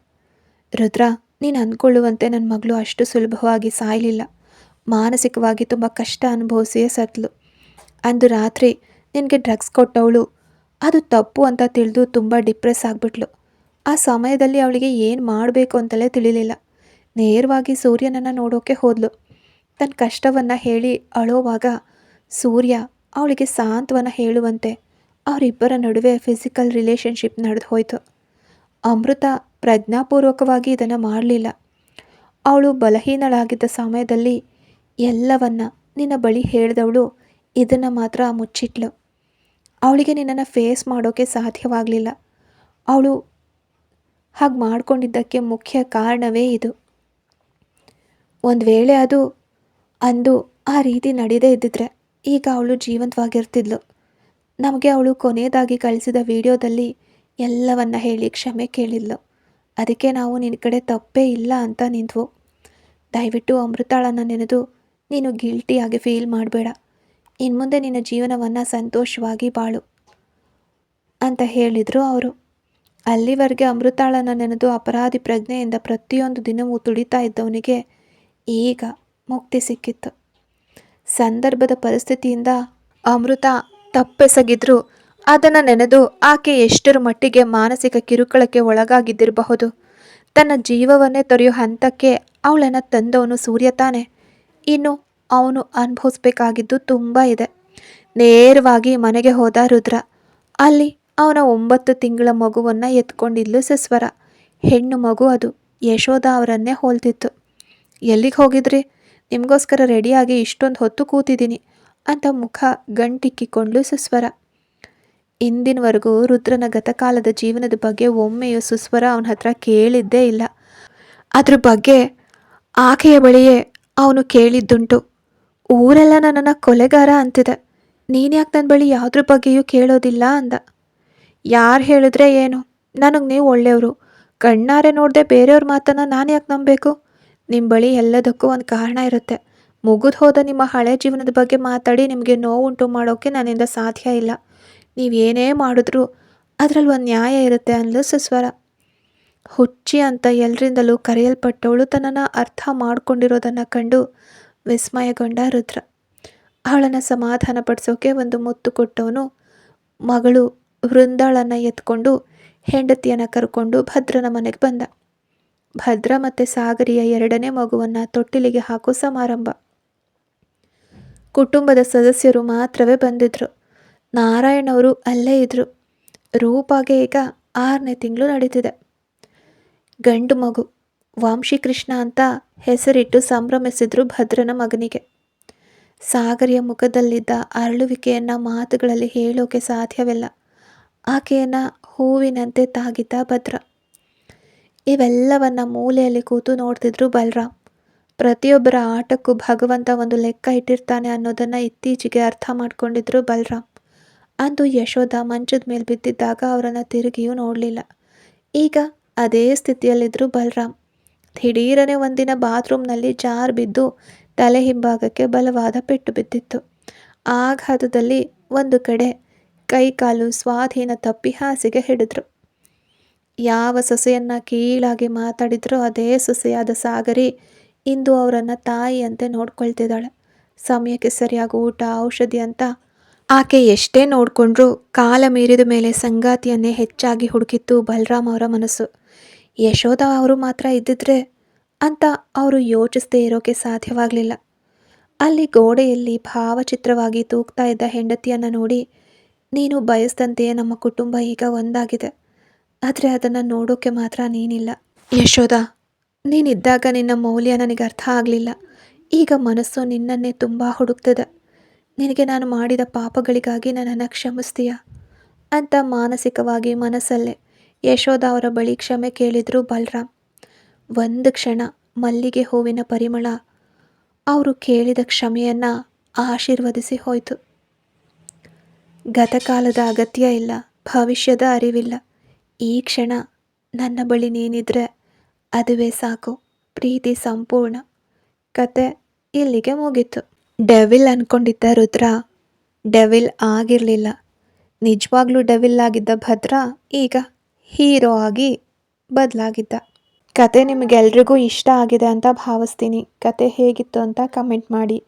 ರುದ್ರ, ನೀನು ಅಂದ್ಕೊಳ್ಳುವಂತೆ ನನ್ನ ಮಗಳು ಅಷ್ಟು ಸುಲಭವಾಗಿ ಸಾಯಲಿಲ್ಲ. ಮಾನಸಿಕವಾಗಿ ತುಂಬ ಕಷ್ಟ ಅನುಭವಿಸಿಯೇ ಸತ್ಲು. ಅಂದು ರಾತ್ರಿ ನಿನಗೆ ಡ್ರಗ್ಸ್ ಕೊಟ್ಟವಳು ಅದು ತಪ್ಪು ಅಂತ ತಿಳಿದು ತುಂಬ ಡಿಪ್ರೆಸ್ ಆಗಿಬಿಟ್ಲು. ಆ ಸಮಯದಲ್ಲಿ ಅವಳಿಗೆ ಏನು ಮಾಡಬೇಕು ಅಂತಲೇ ತಿಳಿಲಿಲ್ಲ. ನೇರವಾಗಿ ಸೂರ್ಯನನ್ನು ನೋಡೋಕೆ ಹೋದ್ಲು. ತನ್ನ ಕಷ್ಟವನ್ನು ಹೇಳಿ ಅಳೋವಾಗ ಸೂರ್ಯ ಅವಳಿಗೆ ಸಾಂತ್ವನ ಹೇಳುವಂತೆ ಅವರಿಬ್ಬರ ನಡುವೆ ಫಿಸಿಕಲ್ ರಿಲೇಷನ್ಶಿಪ್ ನಡೆದು ಹೋಯಿತು. ಅಮೃತ ಪ್ರಜ್ಞಾಪೂರ್ವಕವಾಗಿ ಇದನ್ನು ಮಾಡಲಿಲ್ಲ. ಅವಳು ಬಲಹೀನಳಾಗಿದ್ದ ಸಮಯದಲ್ಲಿ ಎಲ್ಲವನ್ನ ನಿನ್ನ ಬಳಿ ಹೇಳಿದವಳು ಇದನ್ನು ಮಾತ್ರ ಮುಚ್ಚಿಟ್ಲು. ಅವಳಿಗೆ ನಿನ್ನನ್ನು ಫೇಸ್ ಮಾಡೋಕ್ಕೆ ಸಾಧ್ಯವಾಗಲಿಲ್ಲ. ಅವಳು ಹಾಗೆ ಮಾಡಿಕೊಂಡಿದ್ದಕ್ಕೆ ಮುಖ್ಯ ಕಾರಣವೇ ಇದು. ಒಂದು ವೇಳೆ ಅದು ಅಂದು ಆ ರೀತಿ ನಡೆಯದೇ ಇದ್ದಿದ್ರೆ ಈಗ ಅವಳು ಜೀವಂತವಾಗಿರ್ತಿದ್ಲು. ನಮಗೆ ಅವಳು ಕೊನೆಯದಾಗಿ ಕಳಿಸಿದ ವಿಡಿಯೋದಲ್ಲಿ ಎಲ್ಲವನ್ನ ಹೇಳಿ ಕ್ಷಮೆ ಕೇಳಿದ್ಲು. ಅದಕ್ಕೆ ನಾವು ನಿನ್ನ ಕಡೆ ತಪ್ಪೇ ಇಲ್ಲ ಅಂತ ನಿಂತ್ವು. ದಯವಿಟ್ಟು ಅಮೃತಾಳನ್ನು ನೆನೆದು ನೀನು ಗಿಲ್ಟಿಯಾಗಿ ಫೀಲ್ ಮಾಡಬೇಡ. ಇನ್ಮುಂದೆ ನಿನ್ನ ಜೀವನವನ್ನು ಸಂತೋಷವಾಗಿ ಬಾಳು ಅಂತ ಹೇಳಿದರು ಅವರು. ಅಲ್ಲಿವರೆಗೆ ಅಮೃತಾಳನ್ನು ನೆನೆದು ಅಪರಾಧಿ ಪ್ರಜ್ಞೆಯಿಂದ ಪ್ರತಿಯೊಂದು ದಿನವೂ ತುಡಿತಾ ಇದ್ದವನಿಗೆ ಈಗ ಮುಕ್ತಿ ಸಿಕ್ಕಿತ್ತು. ಸಂದರ್ಭದ ಪರಿಸ್ಥಿತಿಯಿಂದ ಅಮೃತ ತಪ್ಪೆಸಗಿದ್ರು ಅದನ್ನು ನೆನೆದು ಆಕೆ ಎಷ್ಟರ ಮಟ್ಟಿಗೆ ಮಾನಸಿಕ ಕಿರುಕುಳಕ್ಕೆ ಒಳಗಾಗಿದ್ದಿರಬಹುದು. ತನ್ನ ಜೀವವನ್ನೇ ತೊರೆಯೋ ಹಂತಕ್ಕೆ ಅವಳನ್ನು ತಂದವನು ಸೂರ್ಯ ತಾನೆ. ಇನ್ನು ಅವನು ಅನುಭವಿಸ್ಬೇಕಾಗಿದ್ದು ತುಂಬ ಇದೆ. ನೇರವಾಗಿ ಮನೆಗೆ ಹೋದ ರುದ್ರ. ಅಲ್ಲಿ ಅವನ 9 ತಿಂಗಳ ಮಗುವನ್ನು ಎತ್ಕೊಂಡಿದ್ಲು ಸುಸ್ವರ. ಹೆಣ್ಣು ಮಗು ಅದು. ಯಶೋಧ ಅವರನ್ನೇ ಹೋಲ್ತಿತ್ತು. ಎಲ್ಲಿಗೆ ಹೋಗಿದ್ರಿ? ನಿಮಗೋಸ್ಕರ ರೆಡಿಯಾಗಿ ಇಷ್ಟೊಂದು ಹೊತ್ತು ಕೂತಿದ್ದೀನಿ ಅಂತ ಮುಖ ಗಂಟಿಕ್ಕಿಕೊಂಡ್ಲು ಸುಸ್ವರ. ಇಂದಿನವರೆಗೂ ರುದ್ರನ ಗತಕಾಲದ ಜೀವನದ ಬಗ್ಗೆ ಒಮ್ಮೆಯೂ ಸುಸ್ವರ ಅವನ ಹತ್ರ ಕೇಳಿದ್ದೇ ಇಲ್ಲ. ಅದ್ರ ಬಗ್ಗೆ ಆಕೆಯ ಬಳಿಯೇ ಅವನು ಕೇಳಿದ್ದುಂಟು. ಊರೆಲ್ಲ ನನ್ನನ್ನು ಕೊಲೆಗಾರ ಅಂತಿದೆ. ನೀನ್ಯಾಕೆ ನನ್ನ ಬಳಿ ಯಾವುದ್ರ ಬಗ್ಗೆಯೂ ಕೇಳೋದಿಲ್ಲ ಅಂದ. ಯಾರು ಹೇಳಿದ್ರೆ ಏನು? ನನಗೆ ನೀವು ಒಳ್ಳೆಯವರು. ಕಣ್ಣಾರೆ ನೋಡದೆ ಬೇರೆಯವ್ರ ಮಾತನ್ನು ನಾನು ಯಾಕೆ ನಂಬಬೇಕು? ನಿಮ್ಮ ಬಳಿ ಎಲ್ಲದಕ್ಕೂ ಒಂದು ಕಾರಣ ಇರುತ್ತೆ. ಮುಗಿದು ಹೋದ ನಿಮ್ಮ ಹಳೆ ಜೀವನದ ಬಗ್ಗೆ ಮಾತಾಡಿ ನಿಮಗೆ ನೋವುಂಟು ಮಾಡೋಕ್ಕೆ ನನ್ನಿಂದ ಸಾಧ್ಯ ಇಲ್ಲ. ನೀವೇನೇ ಮಾಡಿದ್ರೂ ಅದರಲ್ಲಿ ಒಂದು ನ್ಯಾಯ ಇರುತ್ತೆ ಅಂದ್ಲು ಸುಸ್ವರ. ಹುಚ್ಚಿ ಅಂತ ಎಲ್ಲರಿಂದಲೂ ಕರೆಯಲ್ಪಟ್ಟವಳು ತನ್ನನ್ನು ಅರ್ಥ ಮಾಡ್ಕೊಂಡಿರೋದನ್ನು ಕಂಡು ವಿಸ್ಮಯಗೊಂಡ ರುದ್ರ. ಅವಳನ್ನು ಸಮಾಧಾನಪಡಿಸೋಕೆ ಒಂದು ಮುತ್ತು ಕೊಟ್ಟವನು ಮಗಳು ವೃಂದಾಳನ್ನು ಎತ್ಕೊಂಡು ಹೆಂಡತಿಯನ್ನು ಕರ್ಕೊಂಡು ಭದ್ರನ ಮನೆಗೆ ಬಂದ. ಭದ್ರ ಮತ್ತು ಸಾಗರಿಯ 2ನೇ ಮಗುವನ್ನು ತೊಟ್ಟಿಲಿಗೆ ಹಾಕೋ ಸಮಾರಂಭ. ಕುಟುಂಬದ ಸದಸ್ಯರು ಮಾತ್ರವೇ ಬಂದಿದ್ರು. ನಾರಾಯಣವರು ಅಲ್ಲೇ ಇದ್ದರು. ರೂಪಾಗೆ ಈಗ 6ನೇ ತಿಂಗಳು ನಡೀತಿದೆ. ಗಂಡು ಮಗು ವಂಶಿಕೃಷ್ಣ ಅಂತ ಹೆಸರಿಟ್ಟು ಸಂಭ್ರಮಿಸಿದ್ರು ಭದ್ರನ ಮಗನಿಗೆ. ಸಾಗರಿಯ ಮುಖದಲ್ಲಿದ್ದ ಅರಳುವಿಕೆಯನ್ನು ಮಾತುಗಳಲ್ಲಿ ಹೇಳೋಕೆ ಸಾಧ್ಯವಿಲ್ಲ. ಆಕೆಯನ್ನು ಹೂವಿನಂತೆ ತಾಗಿದ್ದ ಭದ್ರ. ಇವೆಲ್ಲವನ್ನ ಮೂಲೆಯಲ್ಲಿ ಕೂತು ನೋಡ್ತಿದ್ರು ಬಲರಾಮ್. ಪ್ರತಿಯೊಬ್ಬರ ಆಟಕ್ಕೂ ಭಗವಂತ ಒಂದು ಲೆಕ್ಕ ಇಟ್ಟಿರ್ತಾನೆ ಅನ್ನೋದನ್ನು ಇತ್ತೀಚೆಗೆ ಅರ್ಥ ಮಾಡ್ಕೊಂಡಿದ್ರು ಬಲರಾಮ್. ಅಂದು ಯಶೋಧ ಮಂಚದ ಮೇಲೆ ಬಿದ್ದಿದ್ದಾಗ ಅವರನ್ನು ತಿರುಗಿಯೂ ನೋಡಲಿಲ್ಲ. ಈಗ ಅದೇ ಸ್ಥಿತಿಯಲ್ಲಿದ್ದರು ಬಲರಾಮ್. ದಿಢೀರನೆ ಒಂದಿನ ಬಾತ್ರೂಮ್ನಲ್ಲಿ ಜಾರ್ ಬಿದ್ದು ತಲೆ ಹಿಂಭಾಗಕ್ಕೆ ಬಲವಾದ ಪೆಟ್ಟು ಬಿದ್ದಿತ್ತು. ಆಘಾತದಲ್ಲಿ ಒಂದು ಕಡೆ ಕೈಕಾಲು ಸ್ವಾಧೀನ ತಪ್ಪಿ ಹಾಸಿಗೆ ಹಿಡಿದ್ರು. ಯಾವ ಸೊಸೆಯನ್ನು ಕೀಳಾಗಿ ಮಾತಾಡಿದ್ರೋ ಅದೇ ಸೊಸೆಯಾದ ಸಾಗರಿ ಇಂದು ಅವರನ್ನು ತಾಯಿಯಂತೆ ನೋಡ್ಕೊಳ್ತಿದ್ದಾಳೆ. ಸಮಯಕ್ಕೆ ಸರಿಯಾಗಿ ಊಟ ಔಷಧಿ ಅಂತ ಆಕೆ ಎಷ್ಟೇ ನೋಡಿಕೊಂಡ್ರೂ ಕಾಲ ಮೀರಿದ ಮೇಲೆ ಸಂಗಾತಿಯನ್ನೇ ಹೆಚ್ಚಾಗಿ ಹುಡುಕಿತ್ತು ಬಲರಾಮ್ ಅವರ ಮನಸ್ಸು. ಯಶೋಧ ಅವರು ಮಾತ್ರ ಇದ್ದಿದ್ರೆ ಅಂತ ಅವರು ಯೋಚಿಸದೇ ಇರೋಕೆ ಸಾಧ್ಯವಾಗಲಿಲ್ಲ. ಅಲ್ಲಿ ಗೋಡೆಯಲ್ಲಿ ಭಾವಚಿತ್ರವಾಗಿ ತೂಗ್ತಾ ಇದ್ದ ಹೆಂಡತಿಯನ್ನು ನೋಡಿ, ನೀನು ಬಯಸ್ದಂತೆಯೇ ನಮ್ಮ ಕುಟುಂಬ ಈಗ ಒಂದಾಗಿದೆ. ಆದರೆ ಅದನ್ನು ನೋಡೋಕೆ ಮಾತ್ರ ನೀನಿಲ್ಲ. ಯಶೋಧ, ನೀನಿದ್ದಾಗ ನಿನ್ನ ಮೌಲ್ಯ ನನಗೆ ಅರ್ಥ ಆಗಲಿಲ್ಲ. ಈಗ ಮನಸ್ಸು ನಿನ್ನನ್ನೇ ತುಂಬ ಹುಡುಕ್ತದೆ. ನಿನಗೆ ನಾನು ಮಾಡಿದ ಪಾಪಗಳಿಗಾಗಿ ನನ್ನನ್ನು ಕ್ಷಮಿಸ್ತೀಯಾ ಅಂತ ಮಾನಸಿಕವಾಗಿ ಮನಸ್ಸಲ್ಲೇ ಯಶೋಧ ಅವರ ಬಳಿ ಕ್ಷಮೆ ಕೇಳಿದ್ರು ಬಲರಾಮ್. ಒಂದು ಕ್ಷಣ ಮಲ್ಲಿಗೆ ಹೂವಿನ ಪರಿಮಳ ಅವರು ಕೇಳಿದ ಕ್ಷಮೆಯನ್ನು ಆಶೀರ್ವದಿಸಿ ಹೋಯಿತು. ಗತಕಾಲದ ಅಗತ್ಯ ಇಲ್ಲ, ಭವಿಷ್ಯದ ಅರಿವಿಲ್ಲ. ಈ ಕ್ಷಣ ನನ್ನ ಬಳಿ ನೀನಿದ್ರೆ ಅದುವೇ ಸಾಕು. ಪ್ರೀತಿ ಸಂಪೂರ್ಣ. ಕತೆ ಇಲ್ಲಿಗೆ ಮುಗೀತು. ಡೆವಿಲ್ ಅನ್ಕೊಂಡಿದ್ದ ರುದ್ರ ಡೆವಿಲ್ ಆಗಿರಲಿಲ್ಲ. ನಿಜವಾಗ್ಲೂ ಡೆವಿಲ್ ಆಗಿದ್ದ ಭದ್ರ ಈಗ ಹೀರೋ ಆಗಿ ಬದಲಾಗಿದ್ದ. ಕತೆ ನಿಮಗೆಲ್ರಿಗೂ ಇಷ್ಟ ಆಗಿದೆ ಅಂತ ಭಾವಿಸ್ತೀನಿ. ಕತೆ ಹೇಗಿತ್ತು ಅಂತ ಕಮೆಂಟ್ ಮಾಡಿ.